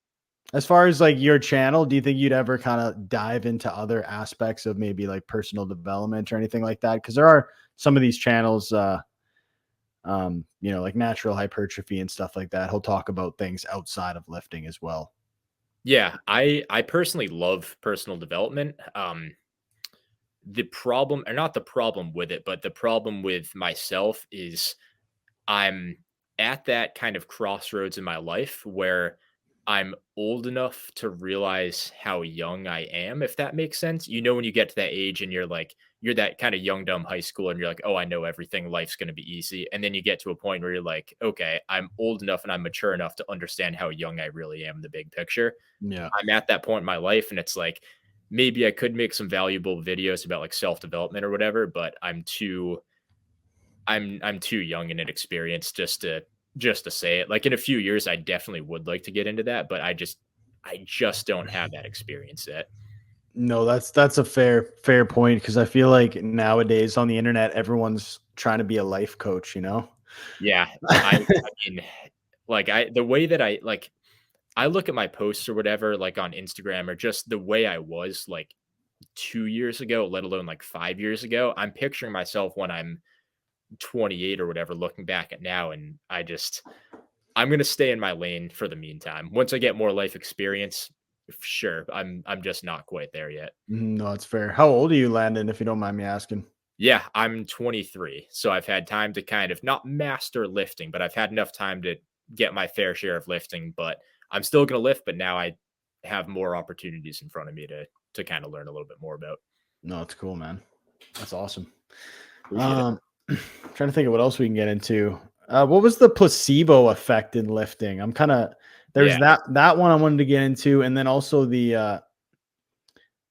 Speaker 1: as far as like your channel, do you think you'd ever kind of dive into other aspects of maybe like personal development or anything like that? Because there are some of these channels, like natural hypertrophy and stuff like that. He'll talk about things outside of lifting as well.
Speaker 2: Yeah, I personally love personal development. The problem or not the problem with it, but the problem with myself is I'm at that kind of crossroads in my life where I'm old enough to realize how young I am, if that makes sense. You know, when you get to that age and you're that kind of young, dumb high schooler and you're like, oh, I know everything. Life's going to be easy. And then you get to a point where you're like, okay, I'm old enough and I'm mature enough to understand how young I really am in the big picture.
Speaker 1: Yeah.
Speaker 2: I'm at that point in my life and it's like, maybe I could make some valuable videos about like self-development or whatever, but I'm too young and inexperienced just to say it. Like in a few years, I definitely would like to get into that, but I just don't have that experience yet.
Speaker 1: No, that's a fair point because I feel like nowadays on the internet, everyone's trying to be a life coach, you know?
Speaker 2: Yeah, I mean, like I the way that I like I look at my posts or whatever, like on Instagram, or just the way I was like 2 years ago, let alone like 5 years ago. I'm picturing myself when I'm 28 or whatever, looking back at now, and I'm gonna stay in my lane for the meantime. Once I get more life experience, sure, I'm just not quite there yet.
Speaker 1: No, it's fair. How old are you, Landon, if you don't mind me asking?
Speaker 2: Yeah, I'm 23, so I've had time to kind of not master lifting, but I've had enough time to get my fair share of lifting. But I'm still gonna lift, but now I have more opportunities in front of me to kind of learn a little bit more about.
Speaker 1: No, it's cool, man. That's awesome.
Speaker 2: Appreciate it.
Speaker 1: Um, trying to think of what else we can get into. What was the placebo effect in lifting? I'm kind of there's
Speaker 2: Yeah,
Speaker 1: that one I wanted to get into, and then also the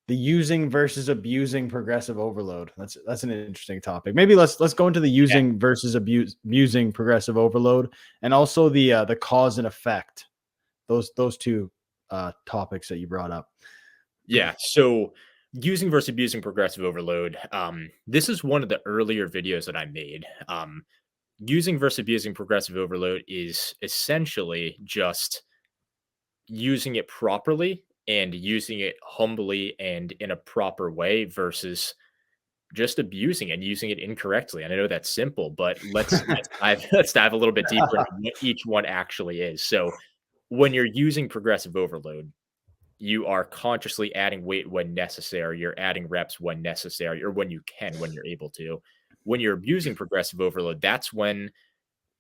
Speaker 1: using versus abusing progressive overload. That's an interesting topic. Maybe let's go into the
Speaker 2: yeah,
Speaker 1: using versus abusing progressive overload, and also the cause and effect. Those two topics that you brought up.
Speaker 2: yeah. So using versus abusing progressive overload. This is one of the earlier videos that I made. Using versus abusing progressive overload is essentially just using it properly and using it humbly and in a proper way versus just abusing it and using it incorrectly. And I know that's simple, but let's dive let's dive a little bit deeper into what each one actually is. So when you're using progressive overload, you are consciously adding weight when necessary. You're adding reps when necessary or when you can, when you're able to. When you're abusing progressive overload, that's when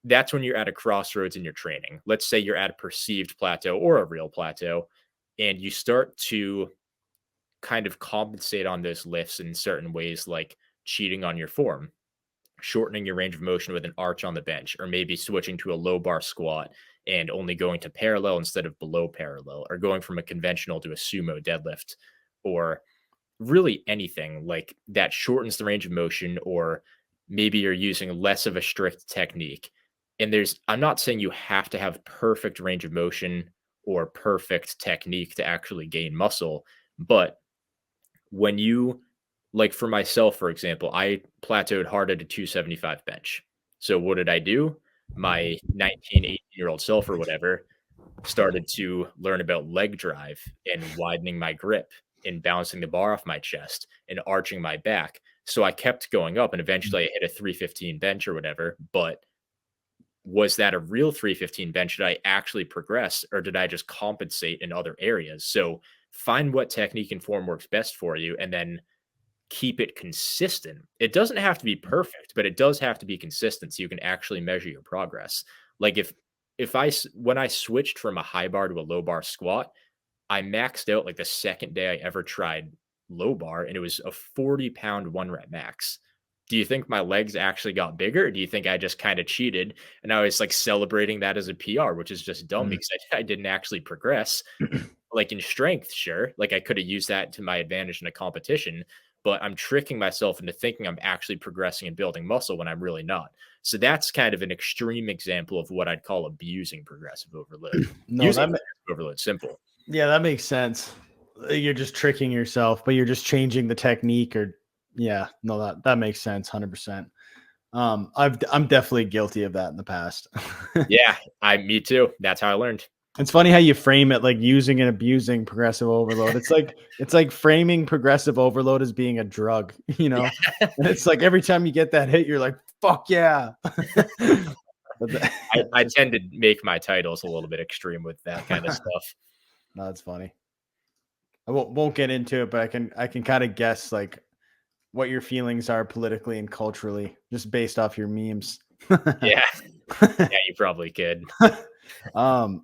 Speaker 2: you're at a crossroads in your training. Let's say you're at a perceived plateau or a real plateau, and you start to kind of compensate on those lifts in certain ways, like cheating on your form, shortening your range of motion with an arch on the bench, or maybe switching to a low bar squat and only going to parallel instead of below parallel, or going from a conventional to a sumo deadlift, or really anything like that shortens the range of motion, or maybe you're using less of a strict technique. And I'm not saying you have to have perfect range of motion or perfect technique to actually gain muscle, but when you, like for myself, for example, I plateaued hard at a 275 bench. So what did I do? My 19, 18-year-old self or whatever started to learn about leg drive and widening my grip and bouncing the bar off my chest and arching my back. So I kept going up and eventually I hit a 315 bench or whatever. But was that a real 315 bench? Did I actually progress or did I just compensate in other areas? So find what technique and form works best for you and then keep it consistent. It doesn't have to be perfect, but it does have to be consistent so you can actually measure your progress. Like when I switched from a high bar to a low bar squat, I maxed out like the second day I ever tried low bar and it was a 40-pound one rep max. Do you think my legs actually got bigger? Or do you think I just kind of cheated and I was like celebrating that as a PR, which is just dumb
Speaker 1: Mm.
Speaker 2: because I didn't actually progress. Like in strength, sure. Like I could have used that to my advantage in a competition, but I'm tricking myself into thinking I'm actually progressing and building muscle when I'm really not. So that's kind of an extreme example of what I'd call abusing progressive overload.
Speaker 1: No,
Speaker 2: Using
Speaker 1: that
Speaker 2: progressive overload, simple.
Speaker 1: yeah, that makes sense. You're just tricking yourself, but you're just changing the technique or yeah, no, that makes sense 100%. I'm definitely guilty of that in the past.
Speaker 2: Yeah, me too. That's how I learned.
Speaker 1: It's funny how you frame it like using and abusing progressive overload. It's like framing progressive overload as being a drug, you know? And it's like every time you get that hit, you're like, fuck yeah. But it's
Speaker 2: I
Speaker 1: just
Speaker 2: tend to make my titles a little bit extreme with that kind of stuff.
Speaker 1: no, that's funny. I won't get into it, but I can kind of guess like what your feelings are politically and culturally just based off your memes.
Speaker 2: Yeah, yeah, you probably could.
Speaker 1: And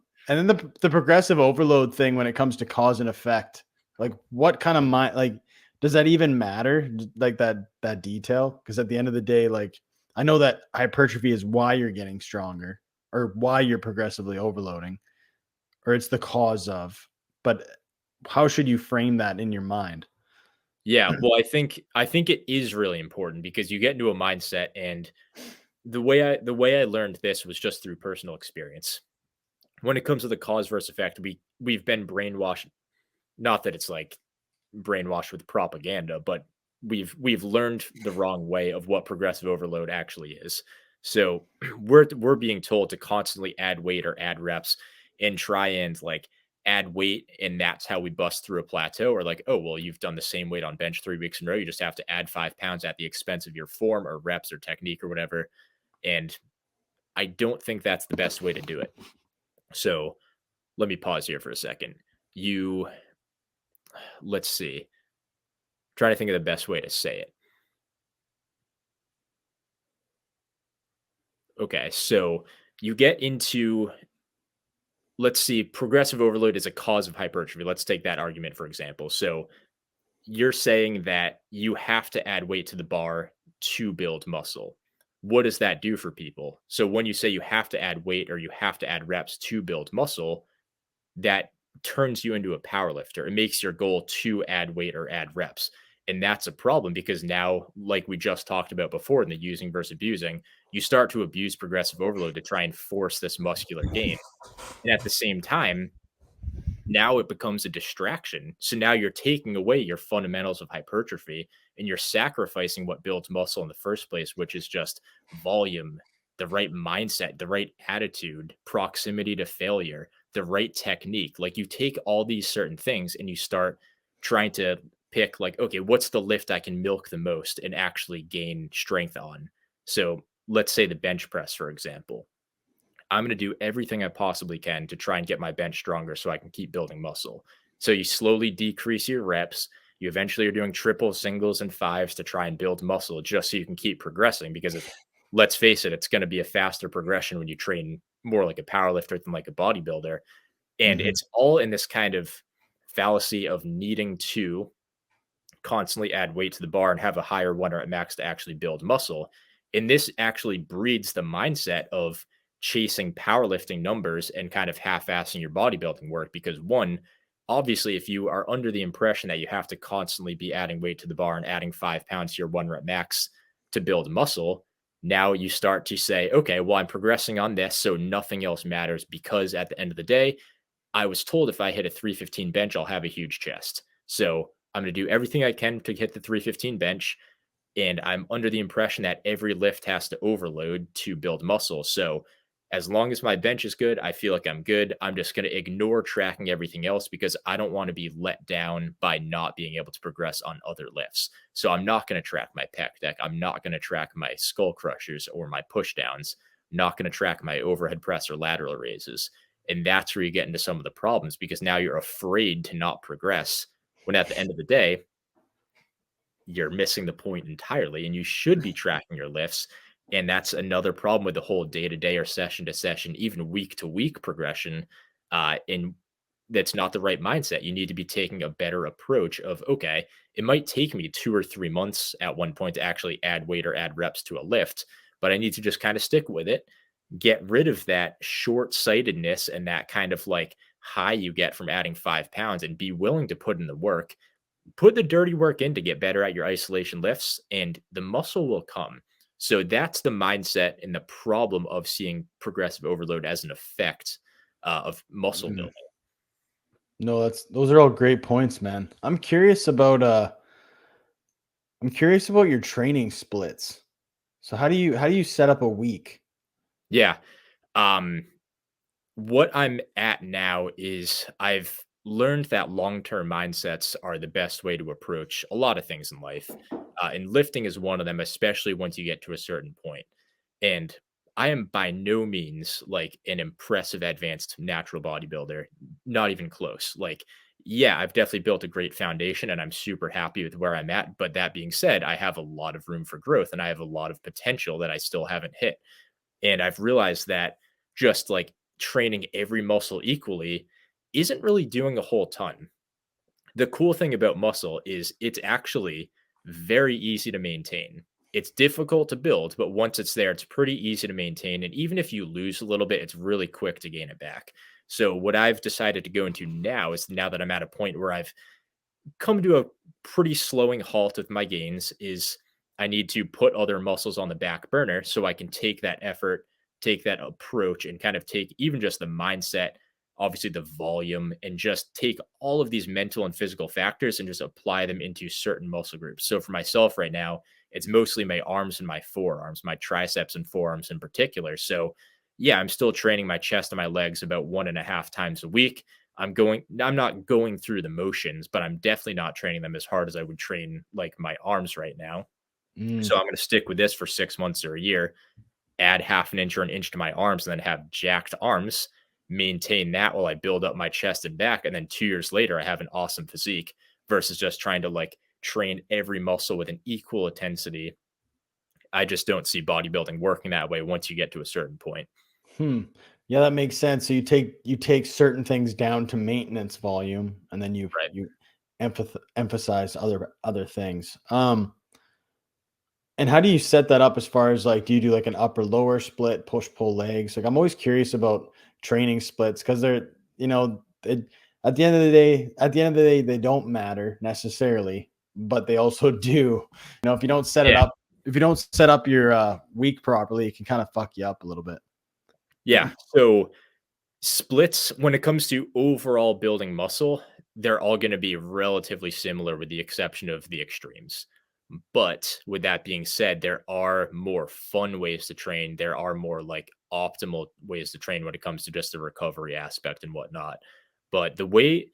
Speaker 1: then the progressive overload thing when it comes to cause and effect, like what kind of mind, like, does that even matter? Like that detail? Because at the end of the day, like I know that hypertrophy is why you're getting stronger or why you're progressively overloading, or it's the cause of, but how should you frame that in your mind?
Speaker 2: Yeah, well, I think it is really important because you get into a mindset, and the way I learned this was just through personal experience. When it comes to the cause versus effect, we've been brainwashed. Not that it's like brainwashed with propaganda, but we've learned the wrong way of what progressive overload actually is. So we're being told to constantly add weight or add reps and try and like add weight, and that's how we bust through a plateau. Or like, oh, well, you've done the same weight on bench 3 weeks in a row. You just have to add 5 pounds at the expense of your form or reps or technique or whatever. And I don't think that's the best way to do it. So let me pause here for a second. You, let's see, trying to think of the best way to say it. Okay, so you get into, let's see, progressive overload is a cause of hypertrophy. Let's take that argument for example. So you're saying that you have to add weight to the bar to build muscle. What does that do for people? So when you say you have to add weight or you have to add reps to build muscle, that turns you into a power lifter. It makes your goal to add weight or add reps. And that's a problem because now, like we just talked about before in the using versus abusing, you start to abuse progressive overload to try and force this muscular gain. And at the same time, now it becomes a distraction. So now you're taking away your fundamentals of hypertrophy and you're sacrificing what builds muscle in the first place, which is just volume, the right mindset, the right attitude, proximity to failure, the right technique. Like you take all these certain things and you start trying to pick, like, okay, what's the lift I can milk the most and actually gain strength on? So let's say the bench press, for example. I'm going to do everything I possibly can to try and get my bench stronger so I can keep building muscle. So you slowly decrease your reps. You eventually are doing triples, singles, and fives to try and build muscle just so you can keep progressing. Because let's face it, it's going to be a faster progression when you train more like a power lifter than like a bodybuilder. And
Speaker 1: Mhm.
Speaker 2: it's all in this kind of fallacy of needing to constantly add weight to the bar and have a higher one or at max to actually build muscle. And this actually breeds the mindset of chasing powerlifting numbers and kind of half-assing your bodybuilding work. Because one, obviously, if you are under the impression that you have to constantly be adding weight to the bar and adding 5 pounds to your one rep max to build muscle, now you start to say, okay, well, I'm progressing on this, so nothing else matters because at the end of the day, I was told if I hit a 315 bench, I'll have a huge chest. So I'm going to do everything I can to hit the 315 bench. And I'm under the impression that every lift has to overload to build muscle. So as long as my bench is good, I feel like I'm good. I'm just going to ignore tracking everything else because I don't want to be let down by not being able to progress on other lifts. So I'm not going to track my pec deck. I'm not going to track my skull crushers or my push downs. I'm not going to track my overhead press or lateral raises. And that's where you get into some of the problems because now you're afraid to not progress when at the end of the day, you're missing the point entirely and you should be tracking your lifts. And that's another problem with the whole day to day or session to session, even week to week progression. And that's not the right mindset. You need to be taking a better approach of, okay, it might take me 2 or 3 months at one point to actually add weight or add reps to a lift, but I need to just kind of stick with it, get rid of that short sightedness and that kind of like high you get from adding 5 pounds and be willing to put in the work, put the dirty work in to get better at your isolation lifts, and the muscle will come. So that's the mindset and the problem of seeing progressive overload as an effect of muscle
Speaker 1: Mhm.
Speaker 2: building.
Speaker 1: No, those are all great points, man. I'm curious about your training splits. So how do you set up a week?
Speaker 2: Yeah. Um, what I'm at now is I've learned that long-term mindsets are the best way to approach a lot of things in life. And lifting is one of them, especially once you get to a certain point. And I am by no means like an impressive advanced natural bodybuilder, not even close. Like, yeah, I've definitely built a great foundation and I'm super happy with where I'm at. But that being said, I have a lot of room for growth and I have a lot of potential that I still haven't hit. And I've realized that just like training every muscle equally isn't really doing a whole ton. The cool thing about muscle is it's actually very easy to maintain. It's difficult to build, but once it's there, it's pretty easy to maintain. And even if you lose a little bit, it's really quick to gain it back. So, what I've decided to go into now is now that I'm at a point where I've come to a pretty slowing halt with my gains is I need to put other muscles on the back burner so I can take that effort, take that approach, and kind of take even just the mindset, obviously the volume, and just take all of these mental and physical factors and just apply them into certain muscle groups. So for myself right now, it's mostly my arms and my forearms, my triceps and forearms in particular. So yeah, I'm still training my chest and my legs about 1.5 times a week. I'm not going through the motions, but I'm definitely not training them as hard as I would train like my arms right now.
Speaker 1: Mm.
Speaker 2: So I'm going to stick with this for 6 months or a year, add half an inch or an inch to my arms, and then have jacked arms, maintain that while I build up my chest and back. And then 2 years later, I have an awesome physique versus just trying to like train every muscle with an equal intensity. I just don't see bodybuilding working that way once you get to a certain point.
Speaker 1: Hmm. Yeah, that makes sense. So you take certain things down to maintenance volume, and then
Speaker 2: Right.
Speaker 1: you emphasize other things. And how do you set that up as far as like, do you do like an upper lower split, push pull legs? Like, I'm always curious about training splits because they're, at the end of the day, they don't matter necessarily, but they also do. If you don't set it
Speaker 2: Yeah.
Speaker 1: up, if you don't set up your week properly, it can kind of fuck you up a little bit.
Speaker 2: Yeah. So splits, when it comes to overall building muscle, they're all going to be relatively similar with the exception of the extremes. But with that being said, there are more fun ways to train. There are more like optimal ways to train when it comes to just the recovery aspect and whatnot. But the way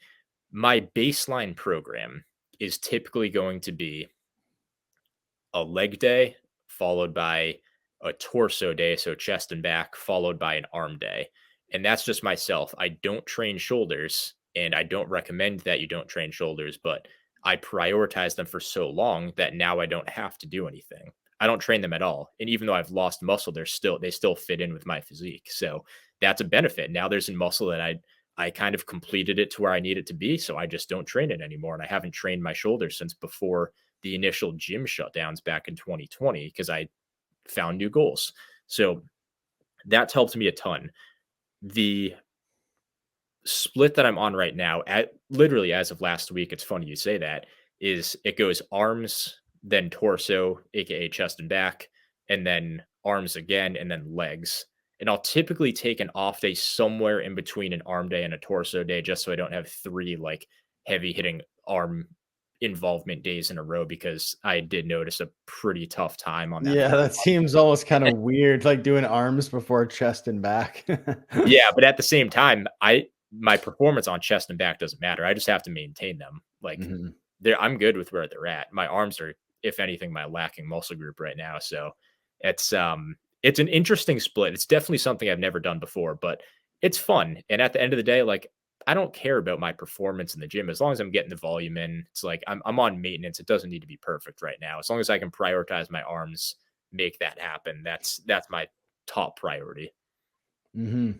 Speaker 2: my baseline program is typically going to be a leg day, followed by a torso day, so chest and back, followed by an arm day. And that's just myself. I don't train shoulders, and I don't recommend that you don't train shoulders, but I prioritize them for so long that now I don't have to do anything. I don't train them at all. And even though I've lost muscle, they still fit in with my physique. So that's a benefit. Now there's a muscle that I kind of completed it to where I need it to be. So I just don't train it anymore. And I haven't trained my shoulders since before the initial gym shutdowns back in 2020 because I found new goals. So that's helped me a ton. The split that I'm on right now, at literally as of last week, it's funny you say that, is it goes arms, then torso, aka chest and back, and then arms again, and then legs. And I'll typically take an off day somewhere in between an arm day and a torso day, just so I don't have three like heavy hitting arm involvement days in a row because I did notice a pretty tough time on that.
Speaker 1: Yeah, that seems almost kind of weird, like doing arms before chest and back.
Speaker 2: Yeah, but at the same time, I my performance on chest and back doesn't matter. I just have to maintain them. Like
Speaker 1: Mhm.
Speaker 2: I'm good with where they're at. My arms are, if anything, my lacking muscle group right now. So it's an interesting split. It's definitely something I've never done before, but it's fun. And at the end of the day, like I don't care about my performance in the gym as long as I'm getting the volume in. It's like I'm on maintenance. It doesn't need to be perfect right now. As long as I can prioritize my arms, make that happen. That's my top priority.
Speaker 1: Mhm.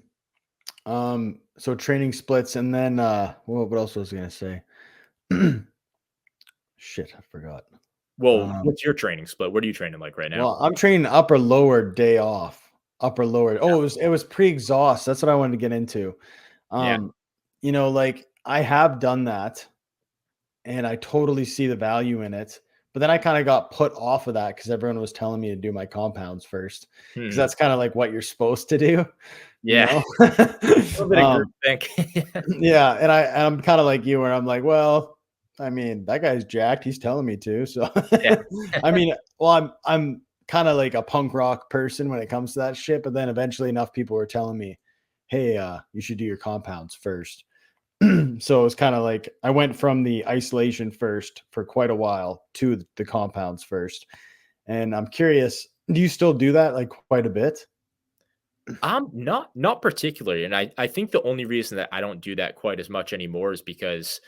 Speaker 1: So training splits and then what else was I gonna say? Shit, I forgot.
Speaker 2: Well,
Speaker 1: Um,
Speaker 2: what's your training split? What are you training like right now?
Speaker 1: well, I'm training upper lower day off. Upper lower. Oh, it was pre-exhaust. That's what I wanted to get into.
Speaker 2: Yeah.
Speaker 1: Um, like I have done that and I totally see the value in it. But then I kind of got put off of that because everyone was telling me to do my compounds first. Because
Speaker 2: Hmm.
Speaker 1: that's kind of like what you're supposed to do, you
Speaker 2: Yeah.
Speaker 1: know?
Speaker 2: A little bit of group
Speaker 1: um,
Speaker 2: think.
Speaker 1: Yeah, and I'm kind of like you where I'm like, well, I mean, that guy's jacked. He's telling me to. So
Speaker 2: Yeah.
Speaker 1: I mean, well, I'm kind of like a punk rock person when it comes to that shit, but then eventually enough people were telling me, "Hey, you should do your compounds first." So it's kind of like I went from the isolation first for quite a while to the compounds first. And I'm curious, do you still do that like quite a bit?
Speaker 2: Not particularly, and I think the only reason that I don't do that quite as much anymore is because,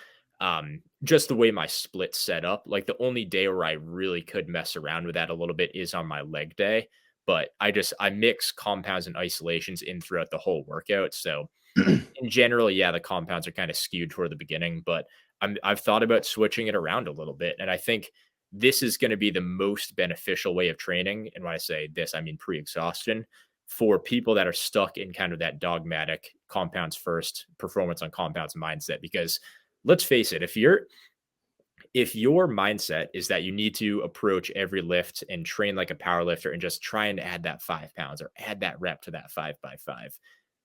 Speaker 2: just the way my split's set up, like, the only day where I really could mess around with that a little bit is on my leg day, but I mix compounds and isolations in throughout the whole workout, so in general, yeah, the compounds are kind of skewed toward the beginning, but I've thought about switching it around a little bit, and I think this is going to be the most beneficial way of training. And when I say this, I mean pre-exhaustion for people that are stuck in kind of that dogmatic compounds first, performance on compounds mindset. Because let's face it, if your mindset is that you need to approach every lift and train like a power lifter and just try and add that 5 pounds or add that rep to that 5 by 5,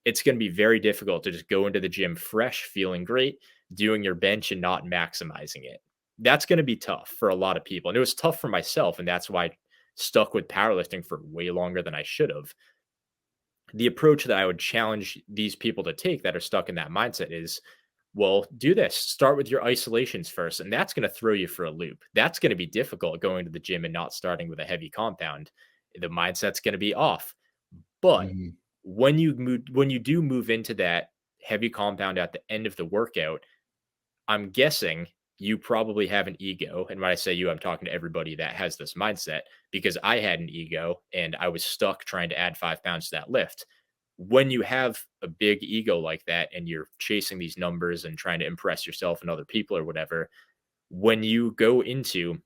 Speaker 2: it's going to be very difficult to just go into the gym fresh, feeling great, doing your bench and not maximizing it. That's going to be tough for a lot of people. And it was tough for myself. And that's why I stuck with powerlifting for way longer than I should have. the approach that I would challenge these people to take that are stuck in that mindset is, well, do this. Start with your isolations first, and that's going to throw you for a loop. That's going to be difficult going to the gym and not starting with a heavy compound. The mindset's going to be off. But
Speaker 1: Mhm.
Speaker 2: when you do move into that heavy compound at the end of the workout, I'm guessing you probably have an ego. And when I say you, I'm talking to everybody that has this mindset because I had an ego and I was stuck trying to add 5 pounds to that lift. When you have a big ego like that and you're chasing these numbers and trying to impress yourself and other people or whatever, when you go into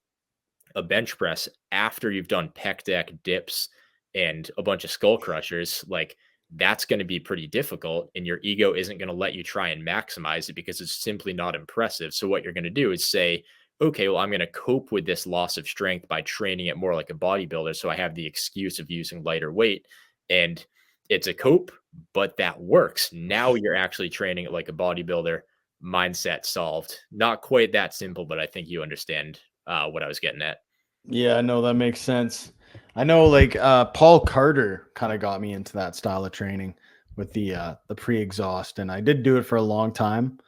Speaker 2: a bench press after you've done pec deck dips and a bunch of skull crushers, like that's going to be pretty difficult. And your ego isn't going to let you try and maximize it because it's simply not impressive. So, what you're going to do is say, okay, well, I'm going to cope with this loss of strength by training it more like a bodybuilder. So, I have the excuse of using lighter weight. And it's a cope, but that works. Now you're actually training it like a bodybuilder. Mindset solved. Not quite that simple, but I think you understand what I was getting at.
Speaker 1: Yeah, no, that makes sense. I know like Paul Carter kind of got me into that style of training with the pre-exhaust, and I did do it for a long time.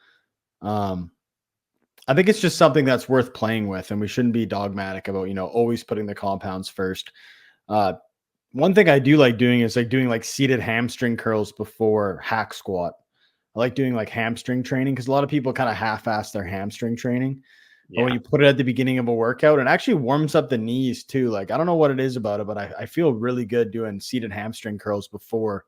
Speaker 1: Um I think it's just something that's worth playing with, and we shouldn't be dogmatic about, always putting the compounds first. Uh One thing I do like doing is like doing like seated hamstring curls before hack squat. I like doing like hamstring training because a lot of people kind of half-ass their hamstring training. But when
Speaker 2: Yeah.
Speaker 1: you put it at the beginning of a workout, it actually warms up the knees too. Like I don't know what it is about it, but I feel really good doing seated hamstring curls before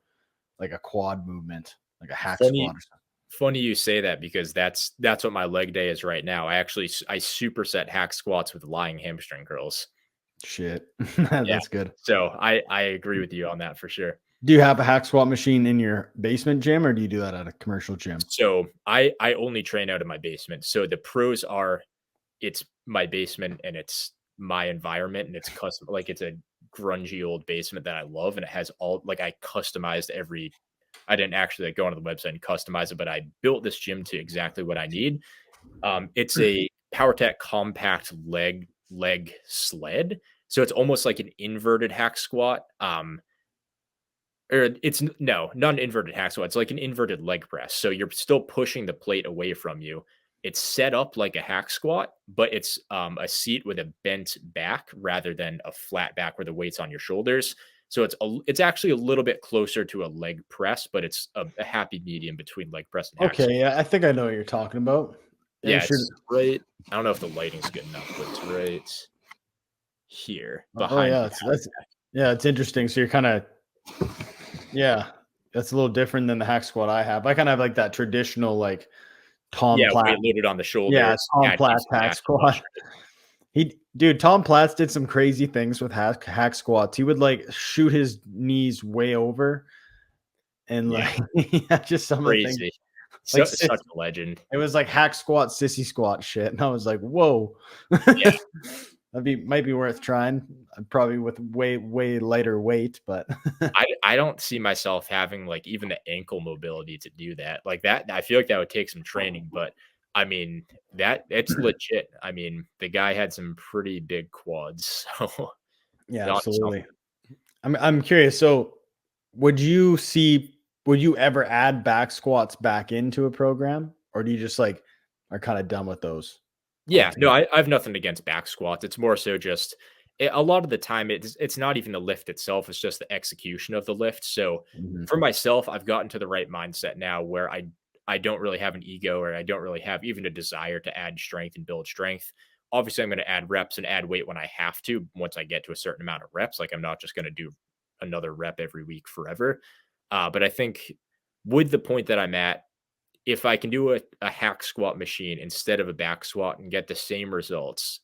Speaker 1: like a quad movement, like a hack squat
Speaker 2: Funny
Speaker 1: or something.
Speaker 2: funny you say that because that's what my leg day is right now. I superset hack squats with lying hamstring curls.
Speaker 1: Shit.
Speaker 2: Yeah.
Speaker 1: That's good.
Speaker 2: So I agree with you on that for sure.
Speaker 1: Do you have a hack squat machine in your basement gym or do you do that at a commercial gym?
Speaker 2: So I only train out of my basement. So the pros are it's my basement and it's my environment and it's custom like it's a grungy old basement that I love and it has all like I customized every I didn't actually like, go onto the website and customize it, but I built this gym to exactly what I need. It's a PowerTech compact leg sled. So it's almost like an inverted hack squat. Or it's no, not an inverted hack squat. It's like an inverted leg press. So you're still pushing the plate away from you. It's set up like a hack squat, but it's a seat with a bent back rather than a flat back where the weight's on your shoulders. So it's actually a little bit closer to a leg press, but it's a happy medium between leg press and hack squat.
Speaker 1: Okay, yeah, I think I know what you're talking about. Yeah,
Speaker 2: Yeah,
Speaker 1: sure.
Speaker 2: it's right. I don't know if the lighting's good enough, but it's right here
Speaker 1: Oh
Speaker 2: behind
Speaker 1: yeah,
Speaker 2: the power.
Speaker 1: that's yeah, it's interesting. So you're kind of yeah, that's a little different than the hack squat I have. I kind of have like that traditional like Tom
Speaker 2: Yeah,
Speaker 1: Platt.
Speaker 2: weight loaded on the
Speaker 1: Yeah,
Speaker 2: shoulders,
Speaker 1: Tom
Speaker 2: add
Speaker 1: Platt's
Speaker 2: decent
Speaker 1: hack
Speaker 2: mass to
Speaker 1: squat.
Speaker 2: posture.
Speaker 1: Tom Platts did some crazy things with hack squats. He would like shoot his knees way over and
Speaker 2: Yeah,
Speaker 1: like yeah, just some of the things
Speaker 2: crazy.
Speaker 1: like
Speaker 2: Such a legend.
Speaker 1: it was like hack squat, sissy squat shit. And I was like, whoa.
Speaker 2: Yeah.
Speaker 1: That'd be might be worth trying. Probably with way lighter weight, but
Speaker 2: I don't see myself having, like, even the ankle mobility to do that. Like, that I feel like that would take some training, but, I mean, that it's legit. I mean, the guy had some pretty big quads, so
Speaker 1: yeah,
Speaker 2: he's onto
Speaker 1: absolutely.
Speaker 2: something.
Speaker 1: I'm curious. So, would you ever add back squats back into a program, or do you just like are kind of done with those
Speaker 2: Yeah, no,
Speaker 1: altogether?
Speaker 2: I have nothing against back squats. It's more so just a lot of the time it's not even the lift itself, it's just the execution of the lift. So
Speaker 1: Mhm.
Speaker 2: for myself, I've gotten to the right mindset now where I don't really have an ego or I don't really have even a desire to add strength and build strength. Obviously, I'm going to add reps and add weight when I have to once I get to a certain amount of reps. Like I'm not just going to do another rep every week forever. But I think with the point that I'm at, if I can do a hack squat machine instead of a back squat and get the same results,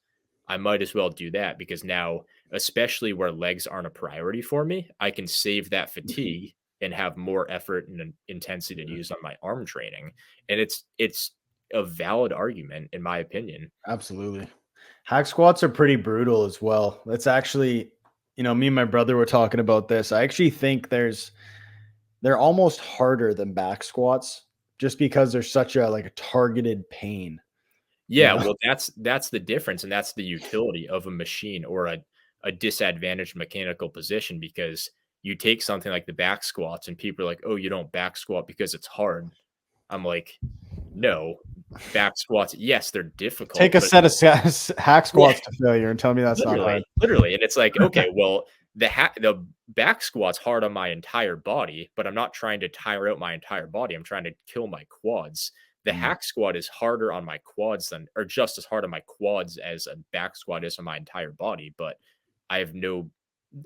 Speaker 2: I might as well do that because now, especially where legs aren't a priority for me, I can save that fatigue and have more effort and intensity to use on my arm training. And it's a valid argument in my opinion.
Speaker 1: Absolutely. Hack squats are pretty brutal as well. That's actually, me and my brother were talking about this. I actually think they're almost harder than back squats just because there's such a like a targeted pain, you
Speaker 2: Yeah,
Speaker 1: know?
Speaker 2: well, that's the difference, and that's the utility of a machine or a disadvantaged mechanical position because you take something like the back squats and people are like, "Oh, you don't back squat because it's hard." I'm like, "No, back squats, yes, they're
Speaker 1: Take
Speaker 2: difficult,
Speaker 1: a
Speaker 2: but
Speaker 1: set of hack
Speaker 2: yeah,
Speaker 1: squats to failure and tell me that's not hard.
Speaker 2: literally, and it's like, okay, well, the back squat's hard on my entire body, but I'm not trying to tire out my entire body. I'm trying to kill my quads. The
Speaker 1: Mm,
Speaker 2: hack squat is harder on my quads than, or just as hard on my quads as a back squat is on my entire body. But I have no,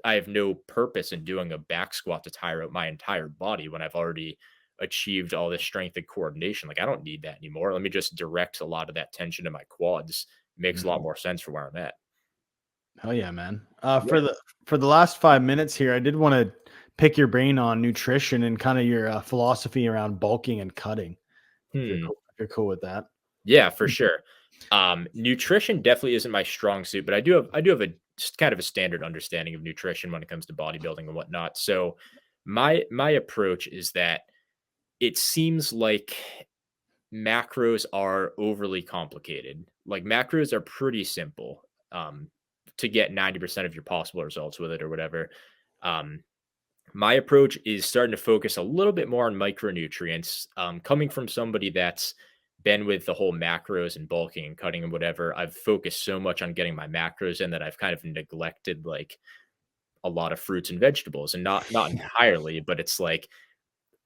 Speaker 2: I have no purpose in doing a back squat to tire out my entire body when I've already achieved all this strength and coordination. Like I don't need that anymore. Let me just direct a lot of that tension to my quads. Makes a lot
Speaker 1: mhm.
Speaker 2: more sense for where I'm at.
Speaker 1: Hell yeah, man.
Speaker 2: Yeah.
Speaker 1: For the last 5 minutes here, I did want to pick your brain on nutrition and kind of your philosophy around bulking and cutting.
Speaker 2: Hmm.
Speaker 1: If you're cool with that.
Speaker 2: Yeah, for sure. Nutrition definitely isn't my strong suit, but I do have a just kind of a standard understanding of nutrition when it comes to bodybuilding and whatnot. So my approach is that it seems like macros are overly complicated. Like macros are pretty simple to get 90% of your possible results with it or whatever. Um, my approach is starting to focus a little bit more on micronutrients. Coming from somebody that's been with the whole macros and bulking and cutting and whatever, I've focused so much on getting my macros in that I've kind of neglected like a lot of fruits and vegetables, and not entirely, but it's like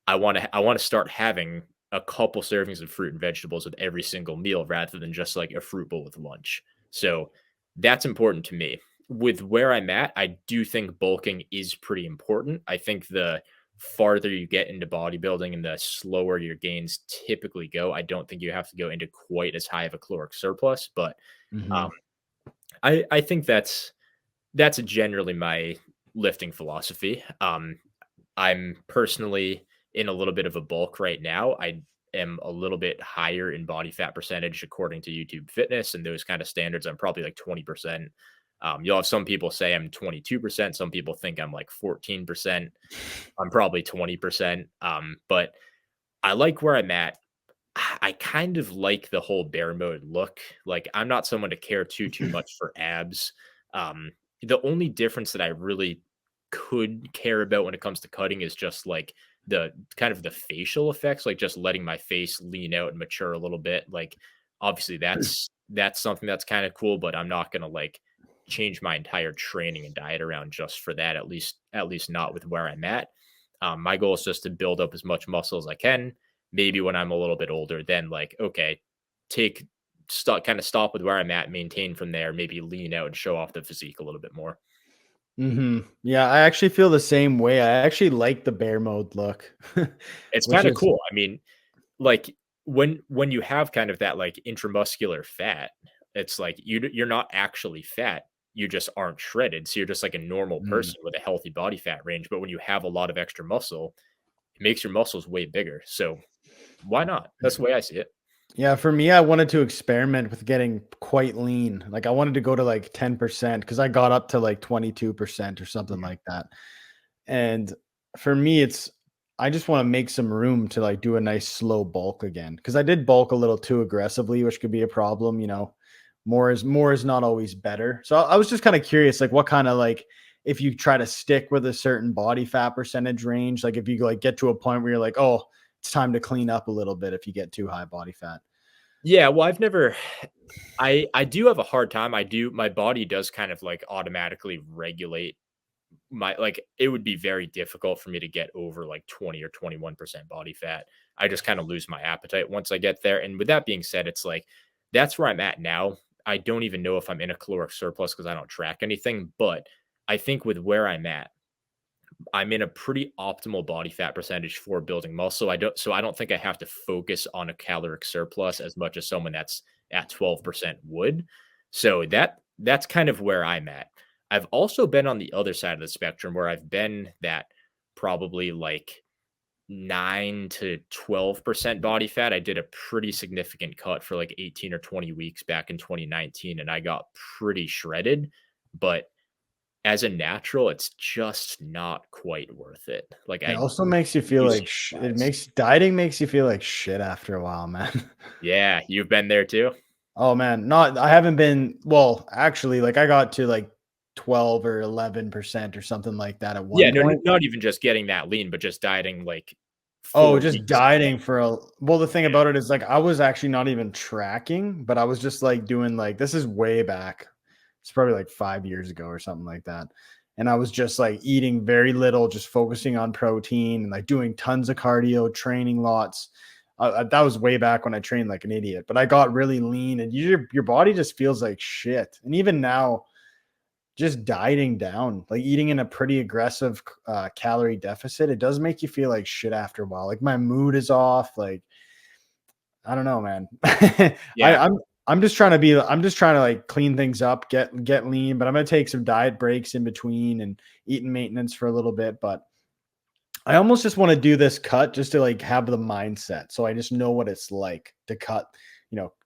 Speaker 2: I want to start having a couple servings of fruit and vegetables with every single meal rather than just like a fruit bowl with lunch. So that's important to me. With where I'm at, I do think bulking is pretty important. I think the farther you get into bodybuilding and the slower your gains typically go, I don't think you have to go into quite as high of a caloric surplus. But
Speaker 1: Hmm.
Speaker 2: um, I think that's generally my lifting philosophy. I'm personally in a little bit of a bulk right now. I am a little bit higher in body fat percentage according to YouTube Fitness and those kind of standards. I'm probably like 20%. You'll have some people say I'm 22%. Some people think I'm like 14%. I'm probably 20%. But I like where I'm at. I kind of like the whole bear mode look. Like I'm not someone to care too much for abs. Um, the only difference that I really could care about when it comes to cutting is just like the kind of the facial effects, like just letting my face lean out and mature a little bit. Like obviously that's something that's kind of cool, but I'm not gonna like change my entire training and diet around just for that, at least not with where I'm at. My goal is just to build up as much muscle as I can. Maybe when I'm a little bit older, then like, okay, take kind of stop with where I'm at, maintain from there, maybe lean out and show off the physique a little bit more.
Speaker 1: Hmm. Yeah, I actually feel the same way. I actually like the bear mode look,
Speaker 2: It's
Speaker 1: which
Speaker 2: kind of
Speaker 1: is
Speaker 2: cool. I mean, like when you have kind of that like intramuscular fat, it's like you're not actually fat. You just aren't shredded. So you're just like a normal
Speaker 1: mm,
Speaker 2: person with a healthy body fat range. But when you have a lot of extra muscle, it makes your muscles way bigger. So why not? That's the way I see it.
Speaker 1: yeah, for me, I wanted to experiment with getting quite lean. Like I wanted to go to like 10% because I got up to like 22% or something
Speaker 2: Mhm.
Speaker 1: like that. And for me, it's I just want to make some room to like do a nice slow bulk again. Cause I did bulk a little too aggressively, which could be a problem, you know. More is not always better. So I was just kind of curious, like what kind of like if you try to stick with a certain body fat percentage range, like if you like get to a point where you're like, oh, it's time to clean up a little bit if you get too high body fat.
Speaker 2: Yeah, well, I've never I do have a hard time. My body does kind of like automatically regulate my like it would be very difficult for me to get over like 20 or 21% body fat. I just kind of lose my appetite once I get there. And with that being said, it's like that's where I'm at now. I don't even know if I'm in a caloric surplus because I don't track anything, but I think with where I'm in a pretty optimal body fat percentage for building muscle. I don't think I have to focus on a caloric surplus as much as someone that's at 12% would. So that's kind of where I'm at. I've also been on the other side of the spectrum where I've been that probably like 9 to 12% body fat. I did a pretty significant cut for like 18 or 20 weeks back in 2019 and I got pretty shredded, but as a natural, it's just not quite worth it. Like,
Speaker 1: It
Speaker 2: I
Speaker 1: also makes you feel
Speaker 2: use
Speaker 1: like it
Speaker 2: supplies.
Speaker 1: makes dieting makes you feel like shit after a while, man.
Speaker 2: Yeah, you've been there too?
Speaker 1: Oh man, not I haven't been well, actually, like I got to like 12 or 11% or something like that at
Speaker 2: Yeah,
Speaker 1: one
Speaker 2: no,
Speaker 1: point.
Speaker 2: not even just getting that lean, but just dieting like
Speaker 1: Oh,
Speaker 2: 4
Speaker 1: just
Speaker 2: weeks. Yeah,
Speaker 1: dieting for a well, the thing about it is, like, I was actually not even tracking, but I was just, like, doing, like this is way back. It's probably, like, 5 years ago or something like that, and I was just, like, eating very little, just focusing on protein and, like, doing tons of cardio, training lots. That was way back when I trained like an idiot, but I got really lean, and your body just feels like shit, and even now just dieting down, like eating in a pretty aggressive calorie deficit, it does make you feel like shit after a while. Like my mood is off. Like I don't know, man. I,
Speaker 2: yeah,
Speaker 1: I'm just trying to be. I'm just trying to like clean things up, get lean. But I'm gonna take some diet breaks in between and eating maintenance for a little bit. But I almost just want to do this cut just to like have the mindset, so I just know what it's like to cut.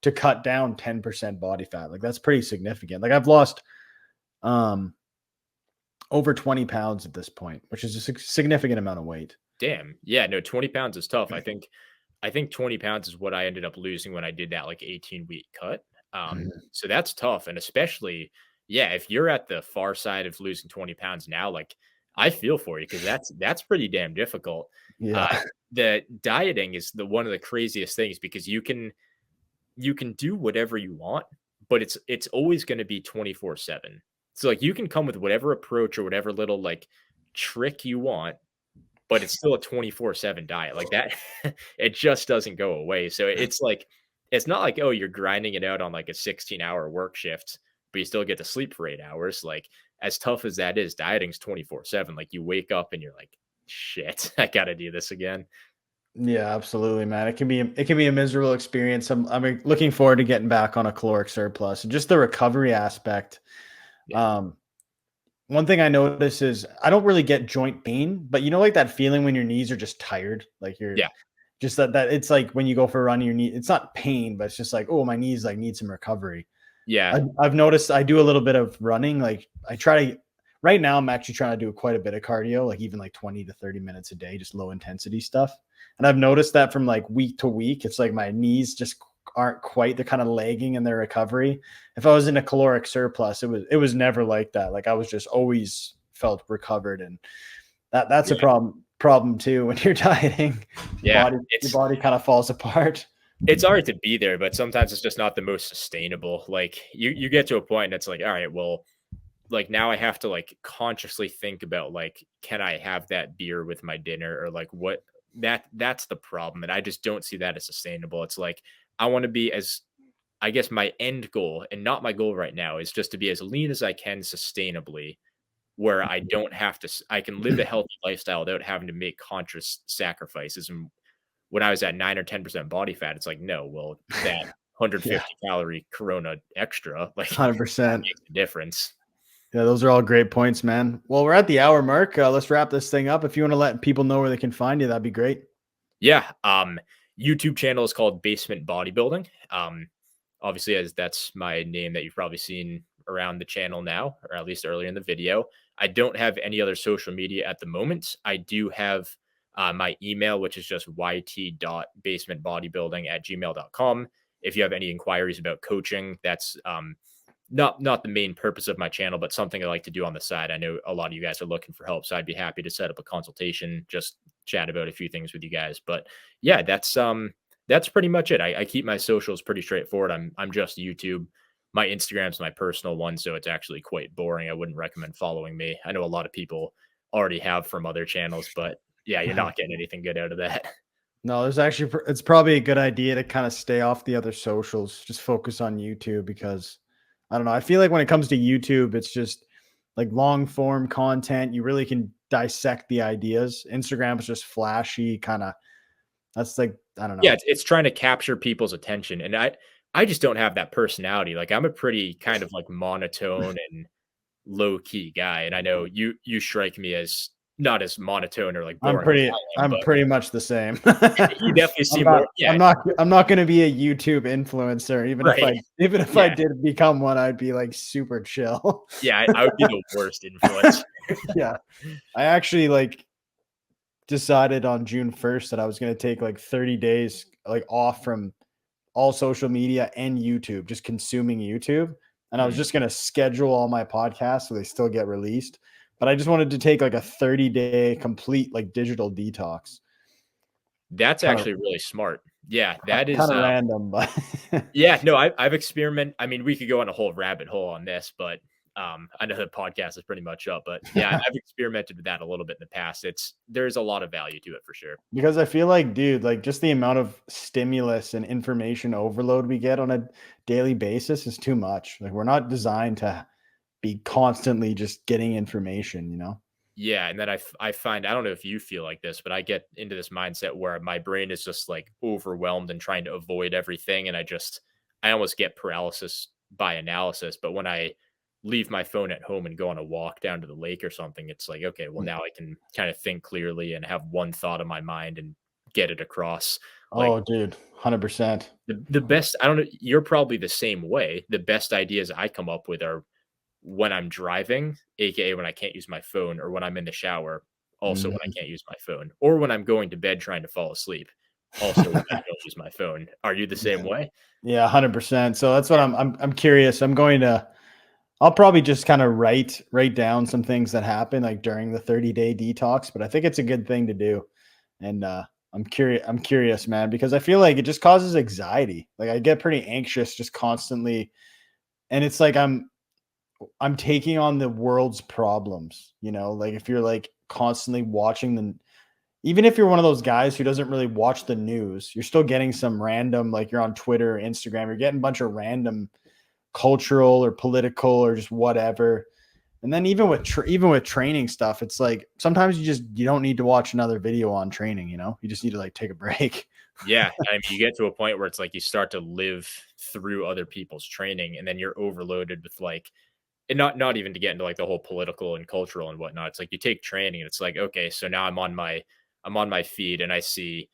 Speaker 1: To cut down 10% body fat. Like that's pretty significant. Like I've lost um over 20 pounds at this point, which is a significant amount of weight.
Speaker 2: damn. Yeah, no, 20 pounds is tough. I think 20 pounds is what I ended up losing when I did that like 18-week cut.
Speaker 1: Mhm.
Speaker 2: So that's tough. And especially, yeah, if you're at the far side of losing 20 pounds now, like I feel for you because that's pretty damn difficult. Uh,
Speaker 1: Yeah.
Speaker 2: the dieting is the one of the craziest things because you can do whatever you want, but it's always going to be 24/7. So like you can come with whatever approach or whatever little like trick you want, but it's still a 24/7 diet. Like that it just doesn't go away. So it's like it's not like, oh, you're grinding it out on like a 16-hour work shift, but you still get to sleep for 8 hours. Like as tough as that is, dieting's 24/7. Like you wake up and you're like, shit, I got to do this again.
Speaker 1: Yeah, absolutely, man. It can be a miserable experience. I'm looking forward to getting back on a caloric surplus and just the recovery aspect.
Speaker 2: Yeah.
Speaker 1: Um, One thing I notice is I don't really get joint pain, but like that feeling when your knees are just tired, like you're
Speaker 2: Yeah.
Speaker 1: just that it's like when you go for a run, your knee, it's not pain, but it's just like, oh, my knees like need some recovery.
Speaker 2: Yeah.
Speaker 1: I've noticed I do a little bit of running. Like I try to right now, I'm actually trying to do quite a bit of cardio, like even like 20 to 30 minutes a day, just low intensity stuff. And I've noticed that from like week to week, it's like my knees just aren't quite, they're kind of lagging in their recovery. If I was in a caloric surplus, it was never like that. Like I was just always felt recovered. And that's a
Speaker 2: Yeah.
Speaker 1: problem too when you're dieting. Your
Speaker 2: Yeah.
Speaker 1: body, your body kind of falls apart.
Speaker 2: It's alright to be there, but sometimes it's just not the most sustainable. Like you get to a point that's like, all right, well, like now I have to like consciously think about like, can I have that beer with my dinner or like what that's the problem. And I just don't see that as sustainable. It's like I want to be as I guess my end goal and not my goal right now is just to be as lean as I can sustainably where I don't have to I can live a healthy lifestyle without having to make conscious sacrifices. And when I was at 9 or 10% body fat, it's like, no, well, that
Speaker 1: Yeah,
Speaker 2: 150 calorie Corona extra, like that
Speaker 1: 100%.
Speaker 2: makes a difference.
Speaker 1: Yeah, those are all great points, man. Well, we're at the hour mark. Let's wrap this thing up. If you want to let people know where they can find you, that'd be great.
Speaker 2: Yeah. YouTube channel is called Basement Bodybuilding. Obviously, as that's my name that you've probably seen around the channel now, or at least earlier in the video. I don't have any other social media at the moment. I do have my email, which is just yt.basementbodybuilding@gmail.com. If you have any inquiries about coaching, that's not the main purpose of my channel, but something I like to do on the side. I know a lot of you guys are looking for help, so I'd be happy to set up a consultation, just chat about a few things with you guys. But yeah, that's pretty much it. I keep my socials pretty straightforward. I'm just YouTube. My Instagram's my personal one, so it's actually quite boring. I wouldn't recommend following me. I know a lot of people already have from other channels, but yeah, you're not getting anything good out of that.
Speaker 1: No, there's actually it's probably a good idea to kind of stay off the other socials, just focus on YouTube because I don't know. I feel like when it comes to YouTube, it's just like long form content. You really can dissect the ideas. Instagram is just flashy, kind of. That's like I don't
Speaker 2: Yeah,
Speaker 1: know.
Speaker 2: it's trying to capture people's attention, and I just don't have that personality. Like I'm a pretty kind of like monotone and low key guy, and I know you strike me as not as monotone or like
Speaker 1: I'm
Speaker 2: boring as
Speaker 1: pretty
Speaker 2: I am,
Speaker 1: I'm
Speaker 2: but
Speaker 1: pretty much the same.
Speaker 2: you definitely
Speaker 1: I'm
Speaker 2: seem
Speaker 1: not
Speaker 2: more. Yeah,
Speaker 1: I'm not I'm not going to be a YouTube influencer even if
Speaker 2: right.
Speaker 1: I
Speaker 2: Yeah,
Speaker 1: did become one, I'd be like super chill.
Speaker 2: yeah. I would be the worst influence.
Speaker 1: Yeah. I actually like decided on June 1st that I was going to take like 30 days like off from all social media and YouTube, just consuming YouTube. and I was just going to schedule all my podcasts so they still get released. But I just wanted to take like a 30-day complete like digital detox.
Speaker 2: That's
Speaker 1: Kind of
Speaker 2: actually really smart. Yeah, that is,
Speaker 1: kind of random, but
Speaker 2: yeah, no, I've experimented. I mean, we could go on a whole rabbit hole on this, but I know the podcast is pretty much up. But yeah, I've experimented with that a little bit in the past. There's a lot of value to it for sure.
Speaker 1: because I feel like, dude, like just the amount of stimulus and information overload we get on a daily basis is too much. Like we're not designed to be constantly just getting information, you know?
Speaker 2: Yeah, and then I find I don't know if you feel like this, but I get into this mindset where my brain is just like overwhelmed and trying to avoid everything, and I almost get paralysis by analysis. But when I leave my phone at home and go on a walk down to the lake or something, it's like, okay, well now I can kind of think clearly and have one thought in my mind and get it across. Like
Speaker 1: Oh, dude, 100%.
Speaker 2: the best, I don't know, you're probably the same way. The best ideas I come up with are when I'm driving, AKA when I can't use my phone, or when I'm in the shower, also when I
Speaker 1: Mhm.
Speaker 2: can't use my phone, or when I'm going to bed trying to fall asleep, also when I don't use my phone. Are you the same
Speaker 1: Yeah.
Speaker 2: way?
Speaker 1: Yeah, 100%. So that's what
Speaker 2: Yeah.
Speaker 1: I'm curious. I'll probably just kind of write down some things that happen like during the 30-day detox, but I think it's a good thing to do. And I'm curious, man, because I feel like it just causes anxiety. Like I get pretty anxious just constantly, and it's like I'm taking on the world's problems, you know? Like if you're like constantly watching the even if you're one of those guys who doesn't really watch the news, you're still getting some random like you're on Twitter or Instagram, you're getting a bunch of random cultural or political or just whatever. And then even with training stuff, it's like sometimes you don't need to watch another video on training, you know? You just need to like take a break.
Speaker 2: Yeah, I mean, you get to a point where it's like you start to live through other people's training, and then you're overloaded with like, and not even to get into like the whole political and cultural and whatnot. It's like you take training, and it's like, okay, so now I'm on my feed, and I see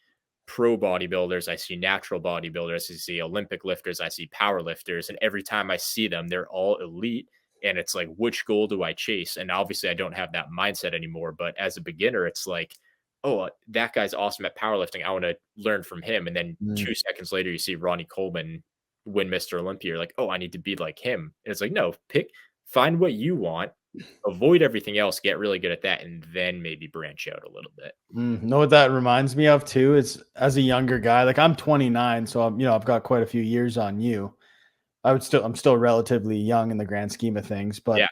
Speaker 2: pro bodybuilders, I see natural bodybuilders, I see Olympic lifters, I see power lifters, and every time I see them, they're all elite. And it's like, which goal do I chase? And obviously, I don't have that mindset anymore. But as a beginner, it's like, oh, that guy's awesome at powerlifting. I want to learn from him. And then
Speaker 1: Mm.
Speaker 2: 2 seconds later, you see Ronnie Coleman win Mr. Olympia. You're like, oh, I need to be like him. And it's like, no, find what you want, avoid everything else, get really good at that, and then maybe branch out a little bit.
Speaker 1: Know what that reminds me of too? Is as a younger guy, like I'm 29, so I've got quite a few years on you. I'm still relatively young in the grand scheme of things,
Speaker 2: Yeah,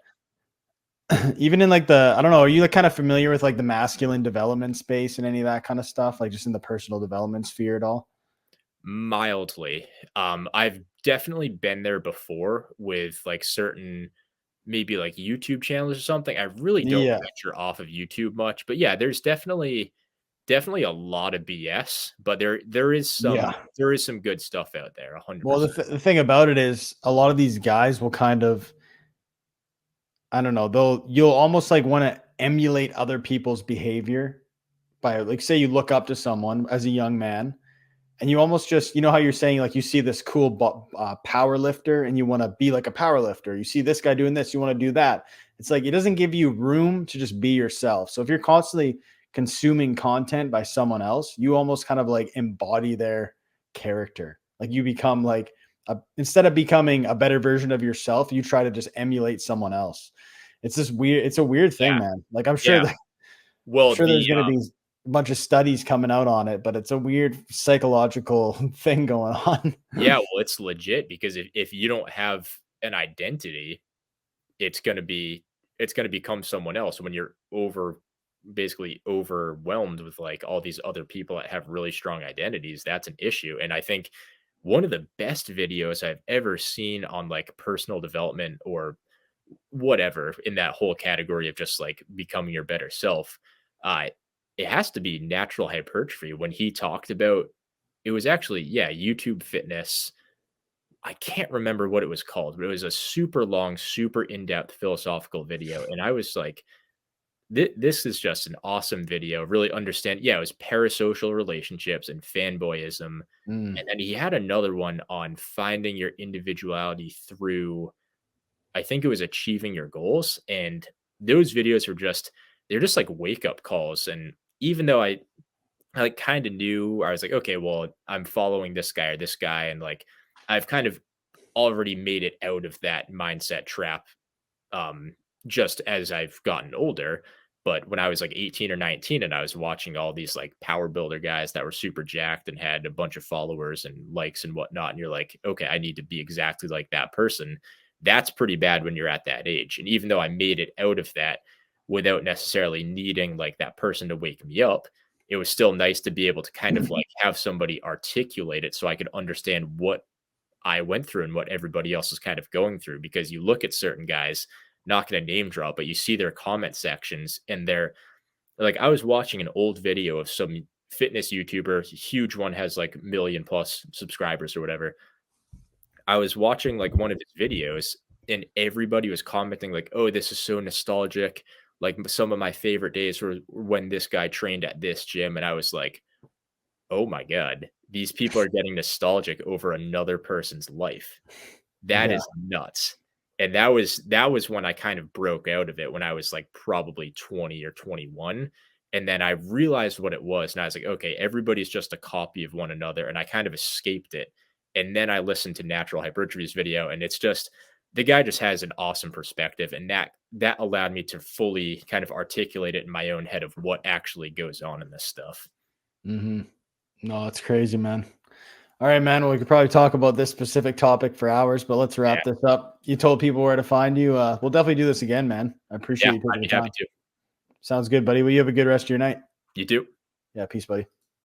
Speaker 1: but even in like the I don't know, are you like kind of familiar with like the masculine development space and any of that kind of stuff, like just in the personal development sphere at all?
Speaker 2: mildly. I've definitely been there before with like certain maybe like YouTube channels or something. I really don't
Speaker 1: Yeah,
Speaker 2: venture off of YouTube much, but yeah, there's definitely a lot of BS, but
Speaker 1: yeah.
Speaker 2: there is some good stuff out there,
Speaker 1: Well,
Speaker 2: 100%.
Speaker 1: the thing about it is a lot of these guys will kind of I don't know, you'll almost like want to emulate other people's behavior by like say you look up to someone as a young man and you almost just you know how you're saying like you see this cool power lifter and you want to be like a power lifter. You see this guy doing this, you want to do that. It's like it doesn't give you room to just be yourself. So if you're constantly consuming content by someone else, you almost kind of like embody their character. Like you become like instead of becoming a better version of yourself, you try to just emulate someone else. It's a weird thing,
Speaker 2: Yeah,
Speaker 1: man. Like I'm sure
Speaker 2: yeah.
Speaker 1: that I'm
Speaker 2: Well,
Speaker 1: sure there's going to be a bunch of studies coming out on it, but it's a weird psychological thing going on.
Speaker 2: yeah, well, it's legit because if you don't have an identity, it's gonna be it's gonna become someone else when you're basically overwhelmed with, like, all these other people that have really strong identities. That's an issue, and I think one of the best videos I've ever seen on, like, personal development or whatever in that whole category of just, like, becoming your better self, uh, it has to be Natural Hypertrophy when he talked about it was actually, yeah, YouTube Fitness. I can't remember what it was called, but it was a super long, super in-depth philosophical video, and I was like, This is just an awesome video, really understand." Yeah, it was parasocial relationships and fanboyism,
Speaker 1: Mm,
Speaker 2: and then he had another one on finding your individuality through I think it was achieving your goals, and those videos are they're just like wake-up calls, and even though I like kinda knew I was like, "Okay, well, I'm following this guy or this guy," and like I've kind of already made it out of that mindset trap, um, just as I've gotten older. But when I was like 18 or 19 and I was watching all these like power builder guys that were super jacked and had a bunch of followers and likes and whatnot, and you're like, okay, I need to be exactly like that person. That's pretty bad when you're at that age. And even though I made it out of that without necessarily needing like that person to wake me up, it was still nice to be able to kind of like have somebody articulate it so I could understand what I went through and what everybody else is kind of going through. Because you look at certain guys, not going to name drop, but you see their comment sections and they're like, I was watching an old video of some fitness YouTuber, huge one, has like million plus subscribers or whatever. I was watching like one of his videos and everybody was commenting like, "Oh, this is so nostalgic. Like some of my favorite days were when this guy trained at this gym." And I was like, "Oh my god, these people are getting nostalgic over another person's life. That
Speaker 1: Yeah.
Speaker 2: is nuts." And that was when I kind of broke out of it when I was like probably 20 or 21. And then I realized what it was. And I was like, okay, everybody's just a copy of one another. And I kind of escaped it. And then I listened to Natural Hypertrophy's video, and it's just the guy just has an awesome perspective. And that allowed me to fully kind of articulate it in my own head of what actually goes on in this stuff.
Speaker 1: Mm-hmm. No, it's crazy, man. All right, man. Well, we could probably talk about this specific topic for hours, but let's wrap this up. You told people where to find you. We'll definitely do this again, man. I appreciate
Speaker 2: Yeah,
Speaker 1: you taking
Speaker 2: I'd
Speaker 1: the
Speaker 2: be happy
Speaker 1: time.
Speaker 2: to.
Speaker 1: Sounds good, buddy. Well, you have a good rest of your night.
Speaker 2: You do.
Speaker 1: Yeah, peace, buddy.